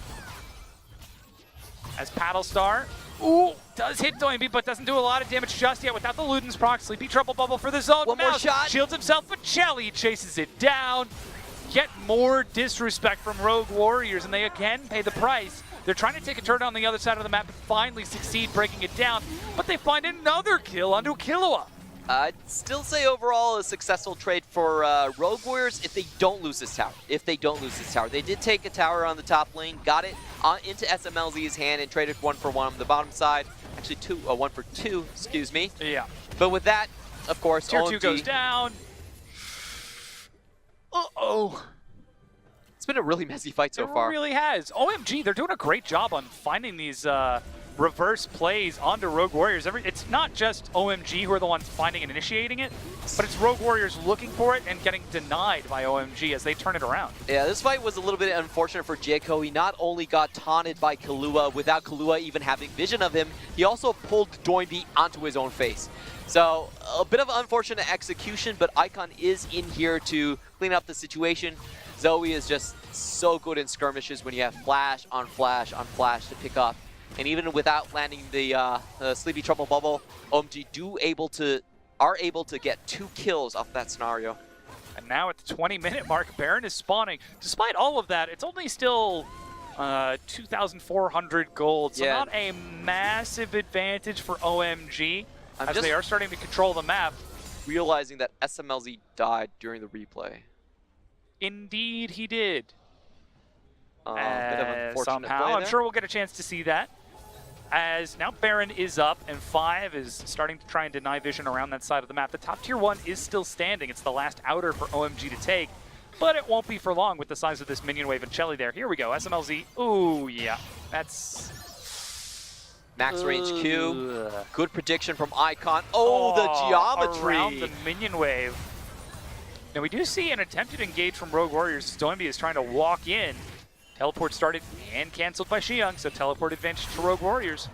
As Paddlestar, does hit Doinby, but doesn't do a lot of damage just yet without the Luden's proc. Sleepy Trouble Bubble for the zone. One more shot. Shields himself, but Chelly chases it down. Yet more disrespect from Rogue Warriors, and they again pay the price They're trying to take a turn on the other side of the map and finally succeed breaking it down, but they find another kill onto Killua. I'd still say overall a successful trade for Rogue Warriors if they don't lose this tower. They did take a tower on the top lane, got it into SMLZ's hand and traded 1-for-1 on the bottom side. Actually 1-for-2, excuse me. Yeah. But with that, of course, Tier OMG 2 goes down. Uh-oh. It's been a really messy fight so far. It really has. OMG, they're doing a great job on finding these reverse plays onto Rogue Warriors. It's not just OMG who are the ones finding and initiating it, but it's Rogue Warriors looking for it and getting denied by OMG as they turn it around. Yeah, this fight was a little bit unfortunate for Jaco. He not only got taunted by Killua without Killua even having vision of him, he also pulled Doinby onto his own face. So a bit of unfortunate execution, but Icon is in here to clean up the situation. Zoe is just so good in skirmishes when you have flash on flash on flash to pick up. And even without landing the Sleepy Trouble Bubble, OMG are able to get 2 kills off that scenario. And now at the 20-minute mark, Baron is spawning. Despite all of that, it's only still 2,400 gold, so not a massive advantage for OMG as they are starting to control the map. Realizing that SMLZ died during the replay. Indeed, he did. Bit of unfortunate somehow, play I'm there. sure we'll get a chance to see that. As now Baron is up and 5 is starting to try and deny vision around that side of the map. The top tier 1 is still standing. It's the last outer for OMG to take, but it won't be for long with the size of this minion wave and Shelly there. Here we go, SMLZ. Ooh, yeah, that's... Max range Q. Good prediction from Icon. Oh, the geometry. Around the minion wave. Now we do see an attempted engage from Rogue Warriors. Doinby is trying to walk in. Teleport started and canceled by Xiang, so teleport advantage to Rogue Warriors.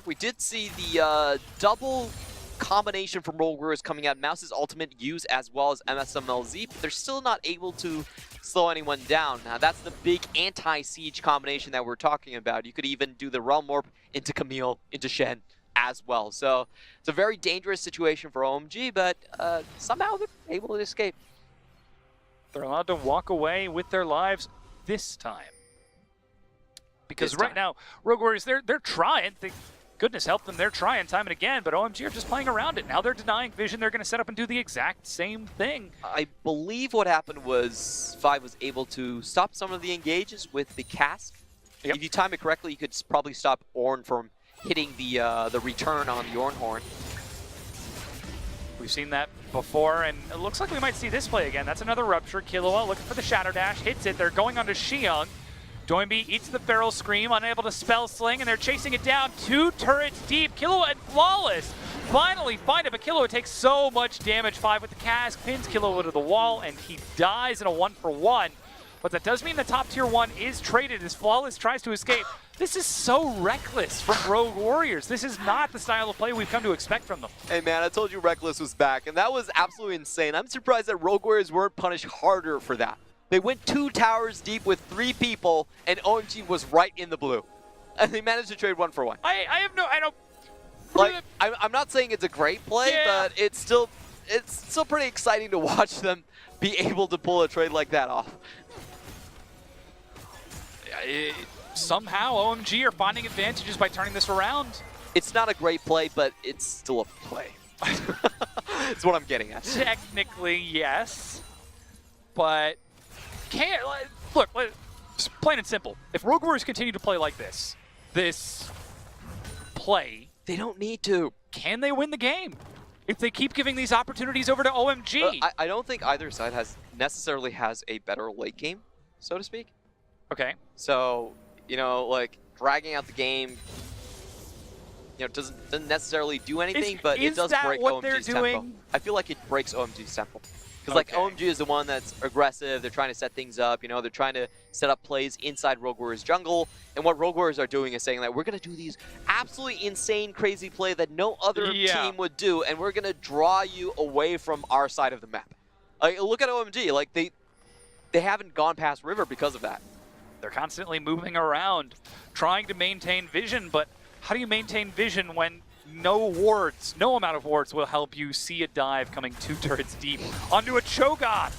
We did see the double combination from Rogue Warriors coming out. Mouse's ultimate use as well as MSMLZ, but they're still not able to slow anyone down. Now that's the big anti-siege combination that we're talking about. You could even do the Realm Warp into Camille, into Shen as well. So it's a very dangerous situation for OMG, but somehow they're able to escape. They're allowed to walk away with their lives this time. Because right now, Rogue Warriors, they're trying. Goodness help them, they're trying time and again, but OMG are just playing around it. Now they're denying vision. They're going to set up and do the exact same thing. I believe what happened was 5 was able to stop some of the engages with the cask. Yep. If you time it correctly, you could probably stop Ornn from hitting the return on the Ornn Horn. We've seen that before, and it looks like we might see this play again. That's another Rupture. Killua looking for the Shadow Dash, hits it. They're going onto Xiang. Doinby eats the Feral Scream, unable to spell Sling, and they're chasing it down 2 turrets deep. Killua and Flawless finally find it, but Killua takes so much damage. 5 with the cask, pins Killua to the wall, and he dies in a 1-for-1. But that does mean the top tier 1 is traded as Flawless tries to escape. This is so reckless from Rogue Warriors. This is not the style of play we've come to expect from them. Hey man, I told you Reckless was back, and that was absolutely insane. I'm surprised that Rogue Warriors weren't punished harder for that. They went 2 towers deep with 3 people, and OMG was right in the blue. And they managed to trade 1-for-1. I don't... Like, I'm not saying it's a great play, but it's still pretty exciting to watch them be able to pull a trade like that off. Somehow OMG are finding advantages by turning this around. It's not a great play, but it's still a play. That's what I'm getting at. Technically, yes. But, look, plain and simple. If Rogue Warriors continue to play like this play, they don't need to. Can they win the game? If they keep giving these opportunities over to OMG. I don't think either side necessarily has a better late game, so to speak. Okay. So, you know, like dragging out the game, you know, doesn't necessarily do anything, but it does break OMG's tempo. I feel like it breaks OMG's tempo. Because like OMG is the one that's aggressive, they're trying to set things up, you know, they're trying to set up plays inside Rogue Warriors jungle, and what Rogue Warriors are doing is saying like, we're going to do these absolutely insane, crazy play that no other team would do, and we're going to draw you away from our side of the map. Like, look at OMG, like they haven't gone past River because of that. They're constantly moving around, trying to maintain vision, but how do you maintain vision when no amount of wards will help you see a dive coming 2 turrets deep onto a Cho'Gath?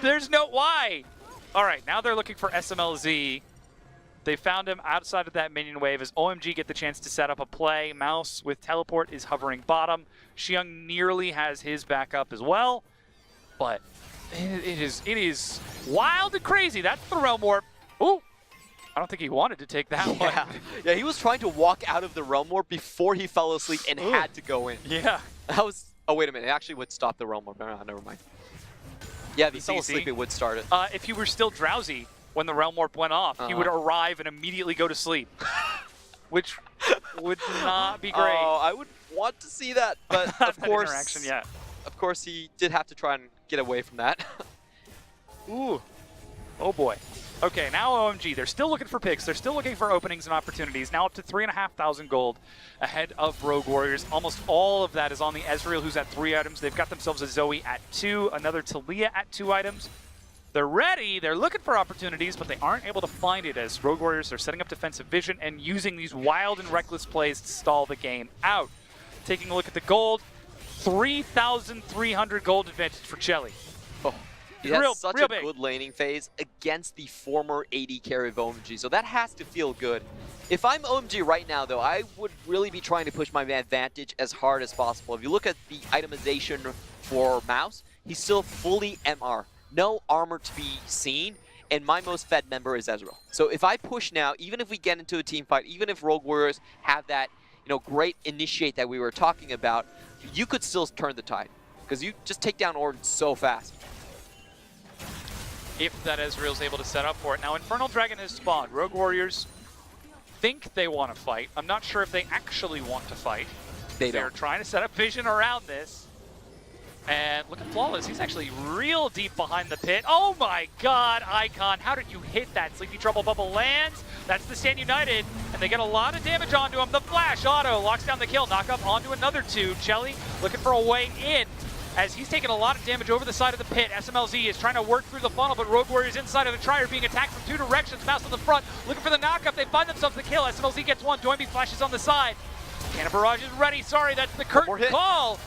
There's no why. All right, now they're looking for SMLZ They found him outside of that minion wave as OMG get the chance to set up a play. Mouse with teleport is hovering bottom. Xiang nearly has his back up as well. But it is wild and crazy. That's the Realm Warp. Ooh, I don't think he wanted to take that one. Yeah, he was trying to walk out of the Realm Warp before he fell asleep and had to go in. Yeah. That was, oh wait a minute, it actually would stop the Realm Warp. No, never mind. Yeah, if he fell asleep, it would start it. If he were still drowsy when the Realm Warp went off, he would arrive and immediately go to sleep, which would not be great. Oh, I would want to see that, but of course, interaction, yeah. Of course, he did have to try and get away from that. Ooh, oh boy. Okay, now OMG, they're still looking for picks. They're still looking for openings and opportunities. Now up to 3,500 gold ahead of Rogue Warriors. Almost all of that is on the Ezreal, who's at 3 items. They've got themselves a Zoe at 2, another Talia at 2 items. They're ready, they're looking for opportunities, but they aren't able to find it as Rogue Warriors are setting up defensive vision and using these wild and reckless plays to stall the game out. Taking a look at the gold, 3,300 gold advantage for Chelly. Oh, he has such a big. good laning phase against the former AD carry of OMG, so that has to feel good. If I'm OMG right now, though, I would really be trying to push my advantage as hard as possible. If you look at the itemization for Mouse, he's still fully MR. No armor to be seen, and my most fed member is Ezreal. So if I push now, even if we get into a team fight, even if Rogue Warriors have that, great initiate that we were talking about, you could still turn the tide, because you just take down Ornn so fast. If that Ezreal's able to set up for it. Now, Infernal Dragon has spawned. Rogue Warriors think they want to fight. I'm not sure if they actually want to fight. They're trying to set up vision around this. And look at Flawless, he's actually real deep behind the pit. Oh my god, Icon, how did you hit that? Sleepy Trouble Bubble lands, that's the Stand United, and they get a lot of damage onto him. The Flash Auto locks down the kill, knock up onto another 2. Chelly looking for a way in as he's taking a lot of damage over the side of the pit. SMLZ is trying to work through the funnel, but Rogue Warriors inside of the Trier being attacked from 2 directions. Mouse on the front, looking for the knock-up. They find themselves the kill. SMLZ gets one, Doinby flashes on the side. Cannon Barrage is ready, sorry, that's the curtain call.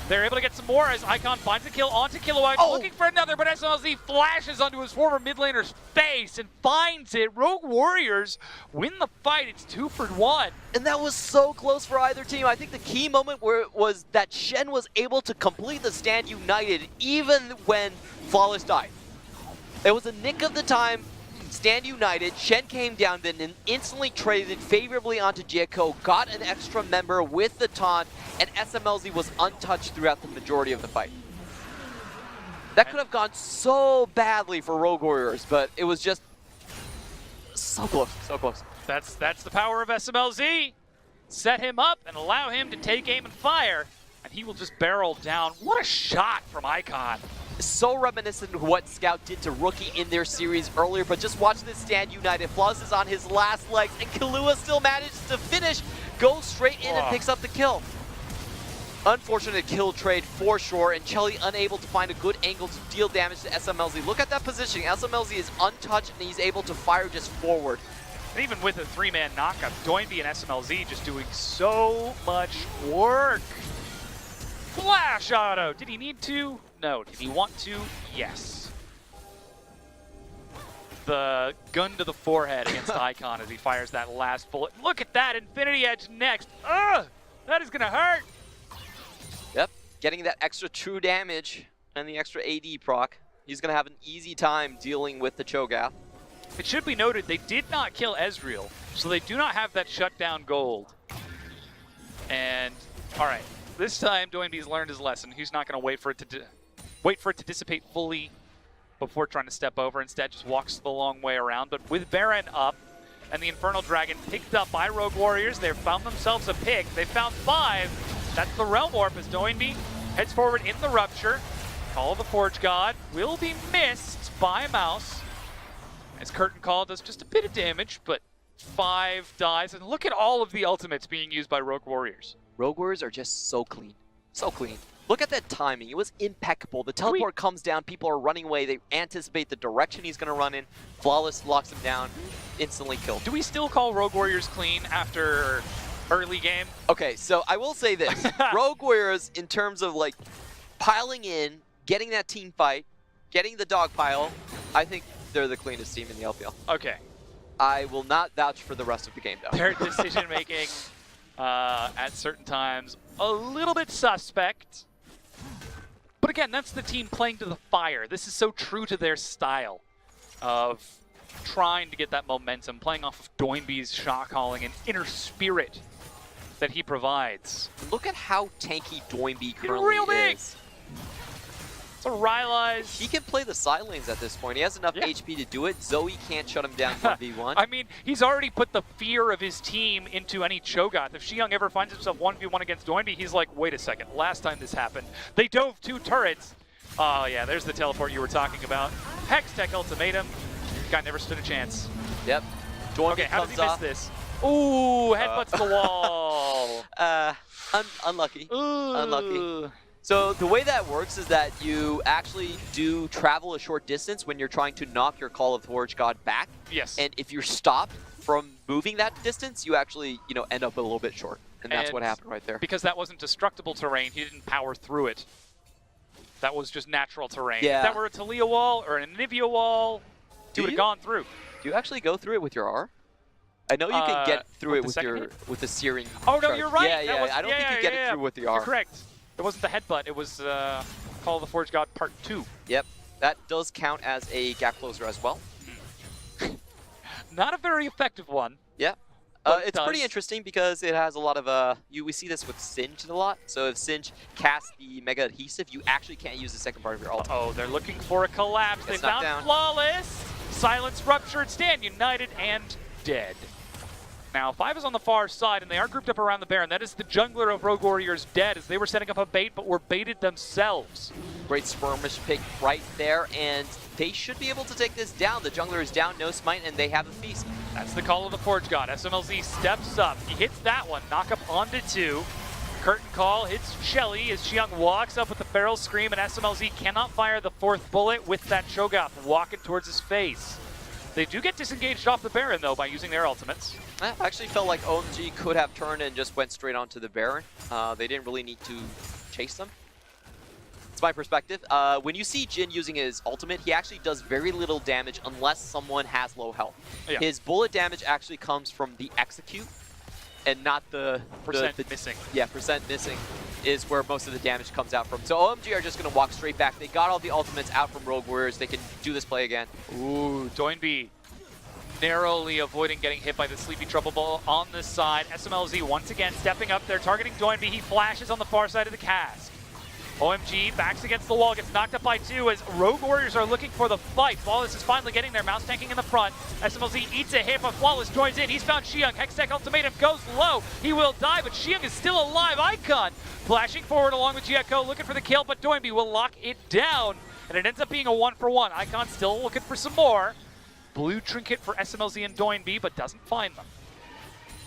They're able to get some more as Icon finds a kill onto Kilowatt, looking for another, but SLZ flashes onto his former mid laner's face and finds it. Rogue Warriors win the fight, it's 2 for 1. And that was so close for either team. I think the key moment where it was that Shen was able to complete the Stand United even when Flawless died. It was a nick of the time. Stand United, Shen came down, then instantly traded favorably onto Jayco, got an extra member with the taunt, and SMLZ was untouched throughout the majority of the fight. That could have gone so badly for Rogue Warriors, but it was just so close, so close. That's the power of SMLZ. Set him up and allow him to take aim and fire, and he will just barrel down. What a shot from Icon. So reminiscent of what Scout did to Rookie in their series earlier, but just watch this Stand United. Flawless is on his last legs, and Kahlua still manages to finish, goes straight in and picks up the kill. Unfortunate kill trade for sure, and Chelly unable to find a good angle to deal damage to SMLZ. Look at that positioning. SMLZ is untouched, and he's able to fire just forward. And even with a 3-man knockup, Doinby and SMLZ just doing so much work. Flash Auto! Did he need to? No. Did he want to? Yes. The gun to the forehead against Icon as he fires that last bullet. Look at that, Infinity Edge next. Ugh! That is gonna hurt! Yep, getting that extra true damage and the extra AD proc. He's gonna have an easy time dealing with the Cho'Gath. It should be noted, they did not kill Ezreal, so they do not have that shutdown gold. And, alright. This time, Doinby's learned his lesson. He's not going to wait for it to dissipate fully before trying to step over. Instead, just walks the long way around. But with Baron up and the Infernal Dragon picked up by Rogue Warriors, they've found themselves a pick. They found 5. That's the Realm Warp as Doinby heads forward in the Rupture. Call of the Forge God will be missed by Mouse. As Curtain Call does just a bit of damage, but 5 dies. And look at all of the ultimates being used by Rogue Warriors. Rogue Warriors are just so clean. So clean. Look at that timing. It was impeccable. The teleport comes down. People are running away. They anticipate the direction he's going to run in. Flawless locks him down. Instantly killed. Do we still call Rogue Warriors clean after early game? Okay, so I will say this. Rogue Warriors, in terms of like piling in, getting that team fight, getting the dog pile, I think they're the cleanest team in the LPL. Okay. I will not vouch for the rest of the game, though. Their decision making at certain times a little bit suspect. But again, that's the team playing to the fire. This is so true to their style of trying to get that momentum, playing off of Doinby's shot calling and inner spirit that he provides. Look at how tanky Doinby currently is. So Rylai's... He can play the side lanes at this point. He has enough HP to do it. Zoe can't shut him down 1v1. I mean, he's already put the fear of his team into any Cho'Gath. If Xiyoung ever finds himself 1v1 against Doinby, he's like, wait a second, last time this happened, they dove 2 turrets. Oh yeah, there's the teleport you were talking about. Hextech ultimatum. Guy never stood a chance. Yep. Doinby okay, how does he off. miss this? Ooh, headbutts the wall. Unlucky. Ooh. Unlucky. So the way that works is that you actually do travel a short distance when you're trying to knock your Call of the Forge God back. Yes. And if you're stopped from moving that distance, you actually, end up a little bit short. And that's what happened right there. Because that wasn't destructible terrain, he didn't power through it. That was just natural terrain. Yeah. If that were a Talia wall or an Anivia wall, he would have gone through. Do you actually go through it with your R? I know you can get through it with the searing. Oh no, you're right. Yeah. I don't think you get it through with the R. You're correct. It wasn't the headbutt. It was Call of the Forge God Part 2. Yep. That does count as a gap closer as well. Not a very effective one. Yeah. It's pretty interesting because it has a lot of we see this with Singed a lot. So if Singed casts the Mega Adhesive, you actually can't use the second part of your ult. Oh, they're looking for a collapse. They found down. Flawless. Silence ruptured. Stand united and dead. Now, 5 is on the far side, and they are grouped up around the Baron. That is the jungler of Rogue Warriors dead, as they were setting up a bait, but were baited themselves. Great Skirmish pick right there, and they should be able to take this down. The jungler is down, no smite, and they have a feast. That's the Call of the Forge God. SMLZ steps up. He hits that one. Knock up onto 2. Curtain Call hits Shelly as Xiyoung walks up with the Feral Scream, and SMLZ cannot fire the 4th bullet with that Cho'Gath walking towards his face. They do get disengaged off the Baron, though, by using their ultimates. I actually felt like OMG could have turned and just went straight onto the Baron. They didn't really need to chase them. It's my perspective. When you see Jhin using his ultimate, he actually does very little damage unless someone has low health. Yeah. His bullet damage actually comes from the execute and not the percent missing. Yeah, percent missing is where most of the damage comes out from. So OMG are just going to walk straight back. They got all the ultimates out from Rogue Warriors. They can do this play again. Ooh, Doinby narrowly avoiding getting hit by the Sleepy Trouble Ball on this side. SMLZ once again stepping up there, targeting Doinby. He flashes on the far side of the cask. OMG backs against the wall, gets knocked up by 2 as Rogue Warriors are looking for the fight. Flawless is finally getting there, mouse tanking in the front. SMLZ eats a hit, but Flawless joins in. He's found Xiyoung. Hextech ultimatum goes low. He will die, but Xiyoung is still alive. Icon flashing forward along with Giacco, looking for the kill, but Doinby will lock it down. And it ends up being a 1-for-1. Icon still looking for some more. Blue trinket for SMLZ and Doinby, but doesn't find them.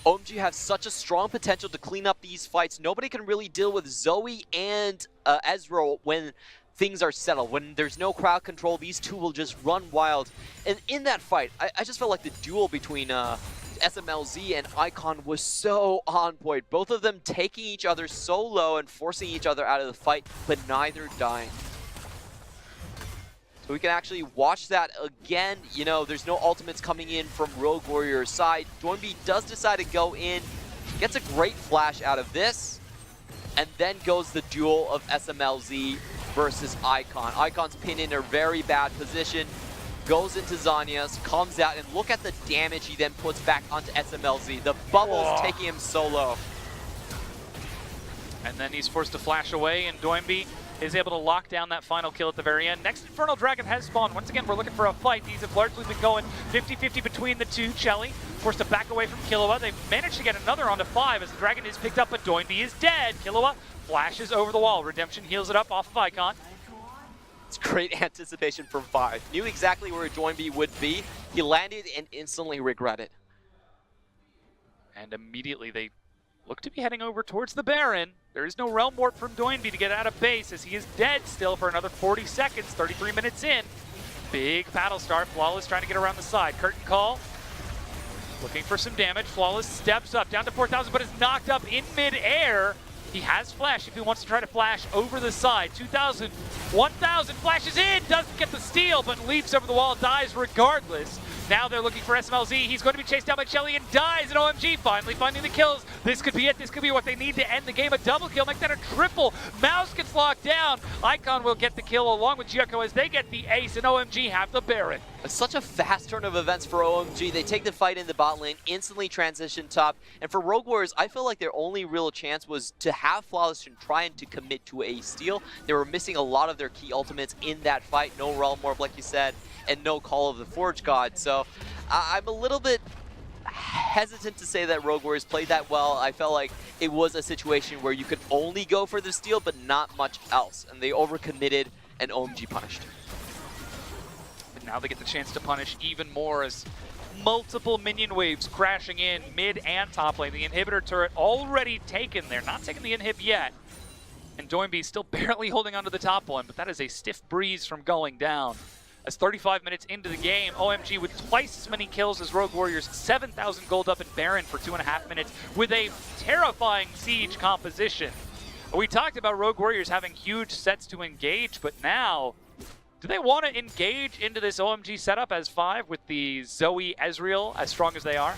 OMG have such a strong potential to clean up these fights. Nobody can really deal with Zoe and Ezreal when things are settled. When there's no crowd control, these two will just run wild. And in that fight, I just felt like the duel between SMLZ and Icon was so on point. Both of them taking each other so low and forcing each other out of the fight, but neither dying. We can actually watch that again. There's no ultimates coming in from Rogue Warrior's side. Doinby does decide to go in, gets a great flash out of this, and then goes the duel of SMLZ versus Icon. Icon's pinned in a very bad position, goes into Zhonya's, comes out, and look at the damage he then puts back onto SMLZ. The bubble's taking him so low. And then he's forced to flash away, and Doinby is able to lock down that final kill at the very end. Next Infernal Dragon has spawned. Once again, we're looking for a fight. These have largely been going 50-50 between the two. Shelly forced to back away from Killua. They've managed to get another onto 5 as the Dragon is picked up, but Doinby is dead. Killua flashes over the wall. Redemption heals it up off of Icon. It's great anticipation from 5. Knew exactly where Doinby would be. He landed and instantly regretted. And immediately they look to be heading over towards the Baron. There is no Realm Warp from Doinby to get out of base as he is dead still for another 40 seconds, 33 minutes in. Big battle start. Flawless trying to get around the side. Curtain Call looking for some damage. Flawless steps up down to 4,000 but is knocked up in mid-air. He has flash if he wants to try to flash over the side. 2,000, 1,000, flashes in, doesn't get the steal but leaps over the wall, dies regardless. Now they're looking for SMLZ. He's going to be chased down by Shelly and dies, and OMG finally finding the kills. This could be it. This could be what they need to end the game. A double kill, make that a triple. Mouse gets locked down. Icon will get the kill along with Giaco as they get the ace, and OMG have the Baron. It's such a fast turn of events for OMG. They take the fight in the bot lane, instantly transition top. And for Rogue Warriors, I feel like their only real chance was to have Flawless and trying to commit to a steal. They were missing a lot of their key ultimates in that fight. No Realm Orb, like you said, and no Call of the Forge God. So I'm a little bit hesitant to say that Rogue Warriors played that well. I felt like it was a situation where you could only go for the steal, but not much else. And they overcommitted, and OMG punished. And now they get the chance to punish even more as multiple minion waves crashing in mid and top lane. The inhibitor turret already taken there, not taking the inhib yet. And Doinby still barely holding onto the top one, but that is a stiff breeze from going down. As 35 minutes into the game, OMG with twice as many kills as Rogue Warriors, 7,000 gold up in Baron for 2.5 minutes with a terrifying siege composition. We talked about Rogue Warriors having huge sets to engage, but now, do they want to engage into this OMG setup as 5 with the Zoe Ezreal as strong as they are?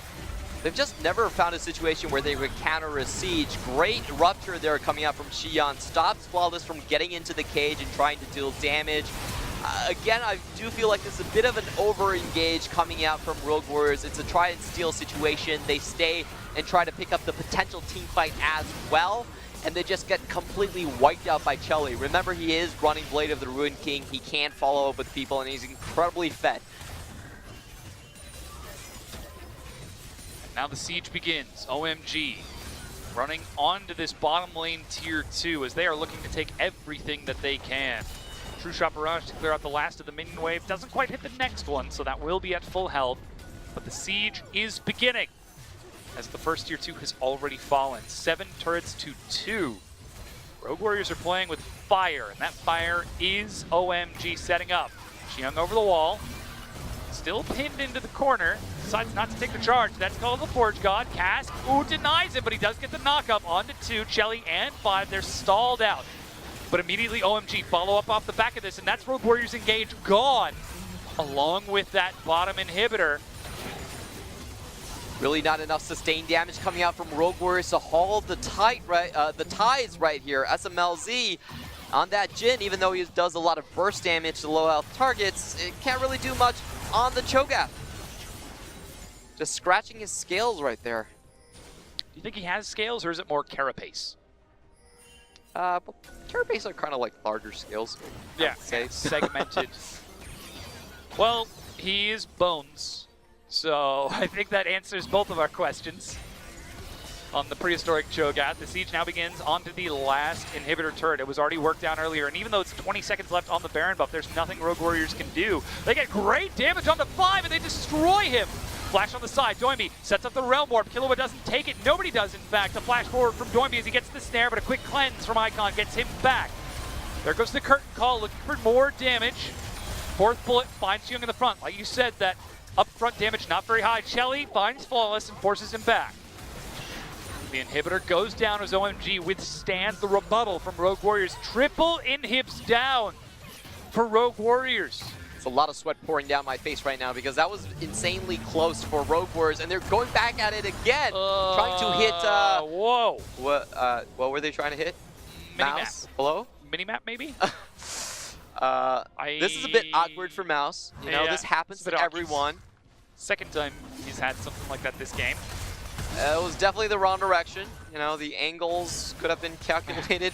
They've just never found a situation where they would counter a siege. Great rupture there coming out from Xion. Stops Flawless from getting into the cage and trying to deal damage. Again, I do feel like this is a bit of an over-engage coming out from Rogue Warriors. It's a try and steal situation. They stay and try to pick up the potential team fight as well, and they just get completely wiped out by Chelly. Remember, he is running Blade of the Ruined King. He can follow up with people, and he's incredibly fed. Now the siege begins. OMG running onto this bottom lane tier 2 as they are looking to take everything that they can. True Shot Barrage to clear out the last of the minion wave. Doesn't quite hit the next one, so that will be at full health. But the siege is beginning as the first tier 2 has already fallen. 7 turrets to 2. Rogue Warriors are playing with fire, and that fire is OMG setting up. Xiong over the wall. Still pinned into the corner. Decides not to take the charge. That's called the Forge God. Cask, denies it, but he does get the knock-up onto 2. Chelly and 5, they're stalled out. But immediately OMG follow up off the back of this, and that's Rogue Warriors engage gone, along with that bottom inhibitor. Really not enough sustained damage coming out from Rogue Warriors to haul the ties right here. SMLZ on that Jhin, even though he does a lot of burst damage to low health targets, it can't really do much on the Cho'Gath. Just scratching his scales right there. Do you think he has scales, or is it more carapace? But carapace are kind of like larger scales. Yeah, segmented. Well, he is bones, so I think that answers both of our questions on the prehistoric Cho'Gath. The siege now begins onto the last inhibitor turret. It was already worked down earlier, and even though it's 20 seconds left on the Baron buff, there's nothing Rogue Warriors can do. They get great damage on the 5, and they destroy him. Flash on the side, Doinby sets up the Realm Orb. Killua doesn't take it, nobody does in fact. The flash forward from Doinby as he gets the snare, but a quick cleanse from Icon gets him back. There goes the curtain call, looking for more damage. 4th bullet finds Xiong in the front. Like you said, that up front damage not very high. Chelly finds Flawless and forces him back. The inhibitor goes down as OMG withstands the rebuttal from Rogue Warriors. Triple inhibs down for Rogue Warriors. It's a lot of sweat pouring down my face right now because that was insanely close for Rogue Warriors, and they're going back at it again, trying to hit. Whoa! What were they trying to hit? Mouse? Hello? Minimap, maybe? This is a bit awkward for Mouse. You know, this happens to everyone. Second time he's had something like that this game. It was definitely the wrong direction. You know, the angles could have been calculated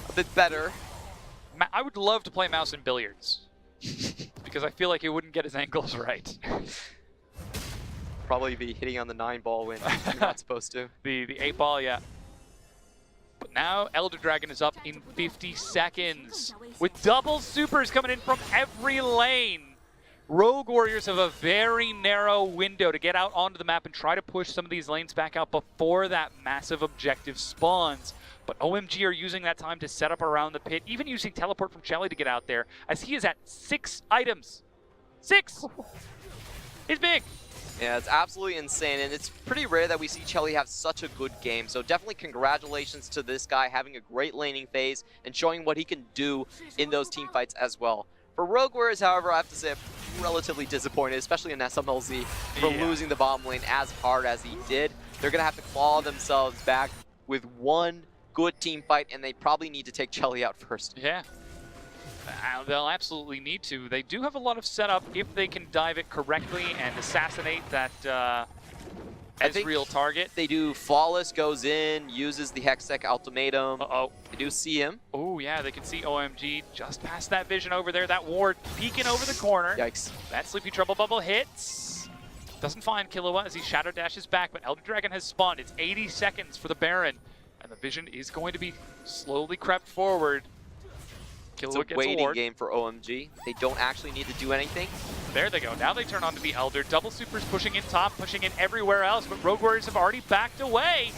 a bit better. I would love to play Mouse in billiards. Because I feel like he wouldn't get his angles right. Probably be hitting on the 9 ball when you're not supposed to. The 8 ball, yeah. But now Elder Dragon is up in 50 seconds. With double supers coming in from every lane. Rogue Warriors have a very narrow window to get out onto the map and try to push some of these lanes back out before that massive objective spawns. But OMG are using that time to set up around the pit, even using teleport from Chelly to get out there, as he is at 6 items. 6! He's big. Yeah, it's absolutely insane, and it's pretty rare that we see Chelly have such a good game. So definitely congratulations to this guy having a great laning phase and showing what he can do in those team fights as well. For Rogue Warriors, however, I have to say relatively disappointed, especially in SMLZ, for Yeah. losing the bottom lane as hard as he did. They're going to have to claw themselves back with one good team fight, and they probably need to take Chelly out first. Yeah. They'll absolutely need to. They do have a lot of setup if they can dive it correctly and assassinate that Ezreal target. They do Flawless goes in, uses the Hextech ultimatum. Uh-oh. They do see him. Oh, yeah, they can see OMG just past that vision over there. That ward peeking over the corner. Yikes. That Sleepy Trouble Bubble hits. Doesn't find Killua as he Shadow Dashes back, but Elder Dragon has spawned. It's 80 seconds for the Baron, and the vision is going to be slowly crept forward. It's Killua a gets a waiting ward. game for OMG. They don't actually need to do anything. There they go. Now they turn on to the Elder. Double Supers pushing in top, pushing in everywhere else, but Rogue Warriors have already backed away.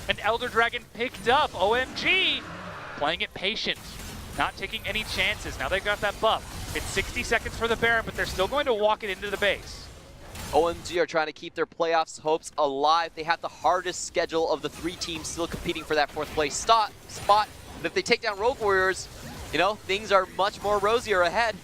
And Elder Dragon picked up. OMG playing it patient, not taking any chances. Now they've got that buff. It's 60 seconds for the Baron, but they're still going to walk it into the base. OMG are trying to keep their playoffs hopes alive. They have the hardest schedule of the 3 teams still competing for that 4th place spot. And if they take down Rogue Warriors, you know, things are much more rosier ahead.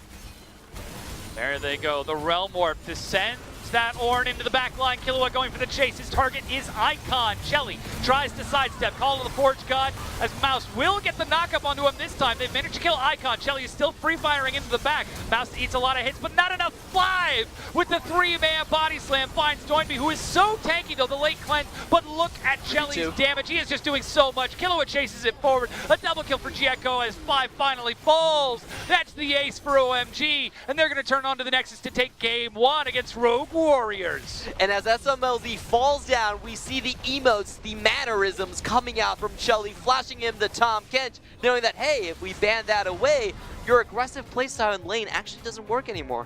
There they go. The Realm Warp descends that Ornn into the back line. Killua going for the chase. His target is Icon. Chelly tries to sidestep. Call of the Forge God as Mouse will get the knockup onto him this time. They've managed to kill Icon. Chelly is still free firing into the back. Mouse eats a lot of hits, but not enough. 5 with the 3-man body slam finds Toynbee, who is so tanky though, the late cleanse. But look at Chelly's damage. He is just doing so much. Killua chases it forward. A double kill for Giacco as 5 finally falls. That's the ace for OMG, and they're going to turn on to the Nexus to take game 1 against Rogue Warriors. And as SMLZ falls down, we see the emotes, the mannerisms coming out from Chelly, flashing him the Tom Kent, knowing that, hey, if we ban that away, your aggressive playstyle in lane actually doesn't work anymore.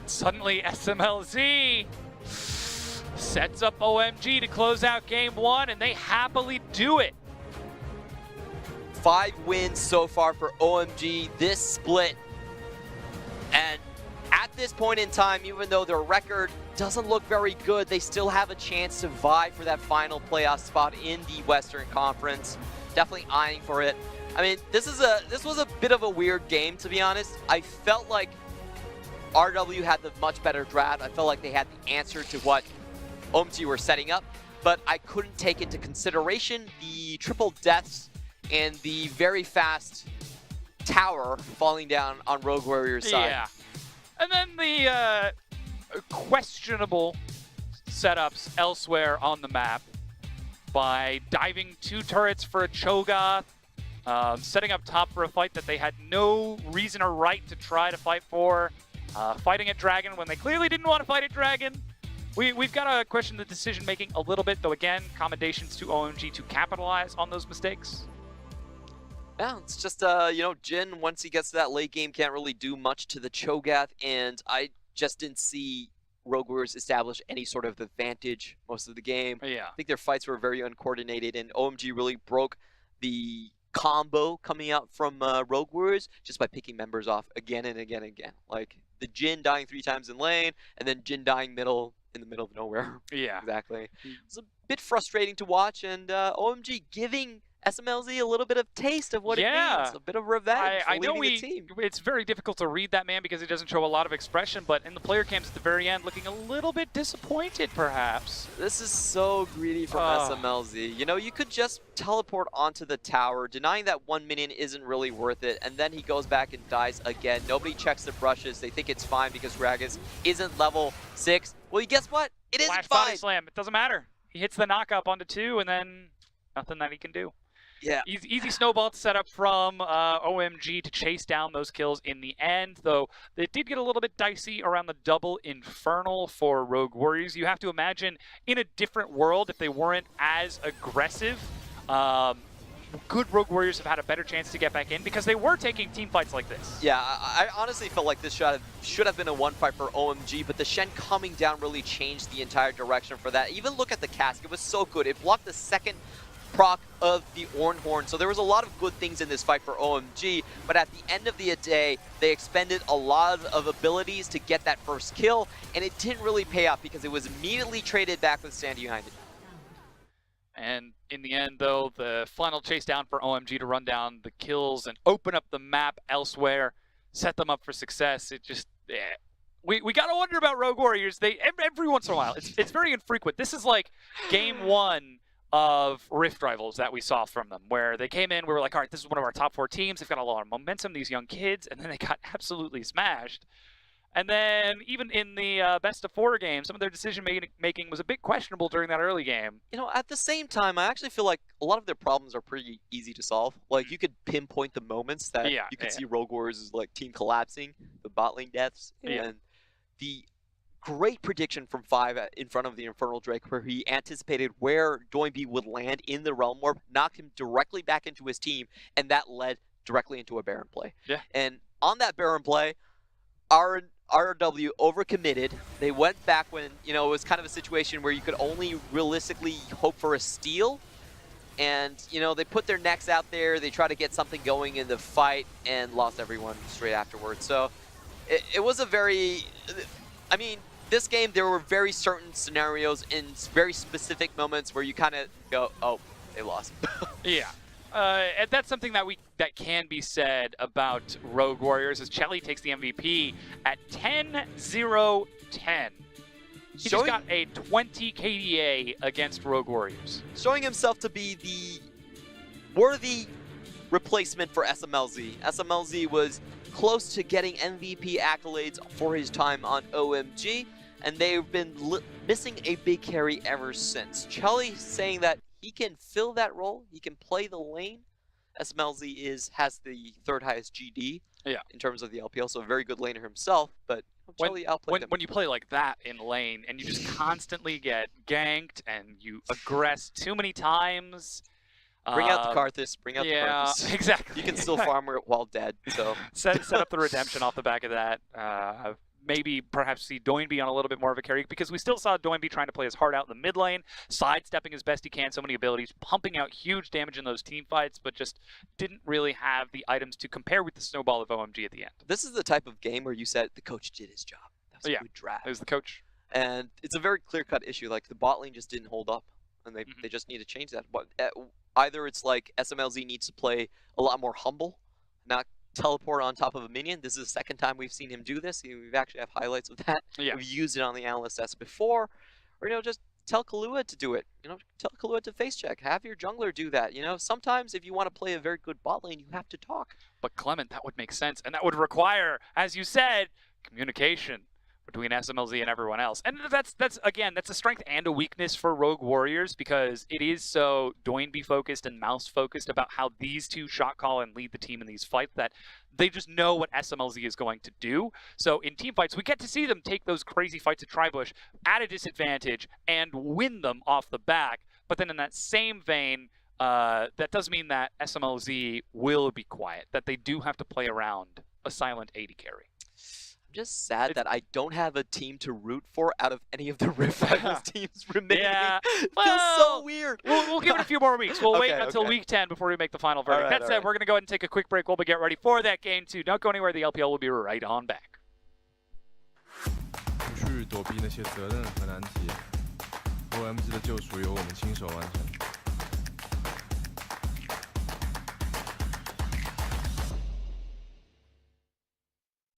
Suddenly, SMLZ sets up OMG to close out game 1, and they happily do it. 5 wins so far for OMG this split. And at this point in time, even though their record doesn't look very good, they still have a chance to vie for that final playoff spot in the Western Conference. Definitely eyeing for it. I mean, this was a bit of a weird game, to be honest. I felt like RW had the much better draft. I felt like they had the answer to what OMG were setting up, but I couldn't take into consideration the triple deaths and the very fast tower falling down on Rogue Warriors' side. Yeah. And then the questionable setups elsewhere on the map by diving 2 turrets for a Cho'Gath, setting up top for a fight that they had no reason or right to try to fight for, fighting at Dragon when they clearly didn't want to fight at Dragon. We've got to question the decision-making a little bit, though again, commendations to OMG to capitalize on those mistakes. Yeah, it's just, you know, Jhin, once he gets to that late game, can't really do much to the Cho'Gath, and I just didn't see Rogue Warriors establish any sort of advantage most of the game. Yeah. I think their fights were very uncoordinated, and OMG really broke the combo coming out from Rogue Warriors just by picking members off again and again and again. Like, the Jhin dying 3 times in lane, and then Jhin dying in the middle of nowhere. Yeah. Exactly. It's a bit frustrating to watch, and OMG giving SMLZ a little bit of taste of what it means, a bit of revenge for I know leading the team. It's very difficult to read that man because he doesn't show a lot of expression, but in the player cams at the very end, looking a little bit disappointed, perhaps. This is so greedy from SMLZ. You know, you could just teleport onto the tower, denying that 1 minion isn't really worth it, and then he goes back and dies again. Nobody checks the brushes. They think it's fine because Gragas isn't level 6. Well, guess what? It isn't Flash fine. body slam. It doesn't matter. He hits the knock-up onto 2, and then nothing that he can do. Yeah. Easy snowball to set up from OMG to chase down those kills in the end, though it did get a little bit dicey around the double Infernal for Rogue Warriors. You have to imagine in a different world, if they weren't as aggressive, could Rogue Warriors have had a better chance to get back in because they were taking team fights like this. Yeah, I honestly felt like this should have been a 1 fight for OMG, but the Shen coming down really changed the entire direction for that. Even look at the cask, it was so good. It blocked the second proc of the Ornn Horn, so there was a lot of good things in this fight for OMG, but at the end of the day, they expended a lot of abilities to get that first kill, and it didn't really pay off because it was immediately traded back with Sandy behind it. And in the end, though, the final chase down for OMG to run down the kills and open up the map elsewhere, set them up for success. It just Yeah. We got to wonder about Rogue Warriors. They every once in a while, it's very infrequent. This is like game one of Rift Rivals that we saw from them, where they came in, we were like, all right, this is one of our top 4 teams. They've got a lot of momentum, these young kids, and then they got absolutely smashed. And then even in the best of 4 game, some of their decision making was a bit questionable during that early game. You know, at the same time, I actually feel like a lot of their problems are pretty easy to solve. Like, you could pinpoint the moments that you could see Rogue Warriors' like team collapsing, the bot lane deaths, and the great prediction from 5 in front of the Infernal Drake, where he anticipated where Doinby would land in the Realm Warp, knocked him directly back into his team, and that led directly into a Baron play. Yeah. And on that Baron play, RW overcommitted. They went back when, you know, it was kind of a situation where you could only realistically hope for a steal. And, you know, they put their necks out there, they tried to get something going in the fight, and lost everyone straight afterwards. So it was a very, I mean, this game, there were very certain scenarios in very specific moments where you kind of go, oh, they lost. Yeah. And that's something that can be said about Rogue Warriors, as Chelly takes the MVP at 10-0-10. He just got a 20 KDA against Rogue Warriors. Showing himself to be the worthy replacement for SMLZ. SMLZ was close to getting MVP accolades for his time on OMG, and they've been missing a big carry ever since. Chelly saying that he can fill that role, he can play the lane. SMLZ has the 3rd highest GD in terms of the LPL, so a very good laner himself, but Chelly outplayed him. When you play like that in lane, and you just constantly get ganked, and you aggress too many times... Bring out the Karthus, bring out the Karthus. Yeah, exactly. You can still farm it while dead, so... set up the redemption off the back of that. Maybe perhaps see Doinby on a little bit more of a carry, because we still saw Doinby trying to play his heart out in the mid lane, sidestepping as best he can, so many abilities, pumping out huge damage in those team fights, but just didn't really have the items to compare with the snowball of OMG at the end. This is the type of game where you said the coach did his job. That was a good draft. It was the coach. And it's a very clear-cut issue. Like, the bot lane just didn't hold up, and they just need to change that. But either it's like SMLZ needs to play a lot more humble, not teleport on top of a minion. This is the 2nd time we've seen him do this. We've actually have highlights of that. Yeah. We've used it on the Analyst S before. Or, you know, just tell Kahlua to do it. You know, tell Kahlua to face check. Have your jungler do that. You know, sometimes if you want to play a very good bot lane, you have to talk. But Clement, that would make sense. And that would require, as you said, communication between SMLZ and everyone else. And that's a strength and a weakness for Rogue Warriors, because it is so Doinby focused and Mouse focused about how these two shot call and lead the team in these fights, that they just know what SMLZ is going to do. So in team fights, we get to see them take those crazy fights at Tribush at a disadvantage and win them off the back. But then in that same vein, that does mean that SMLZ will be quiet, that they do have to play around a silent AD carry. Just sad that I don't have a team to root for out of any of the Rift Rivals teams remaining. Yeah. It feels so weird. We'll give it a few more weeks. We'll wait until week 10 before we make the final verdict. That said, we're going to go ahead and take a quick break while we get ready for that game 2. Don't go anywhere. The LPL will be right on back. 不去躲避那些责任和难题 ，OMG 的救赎由我们亲手完成。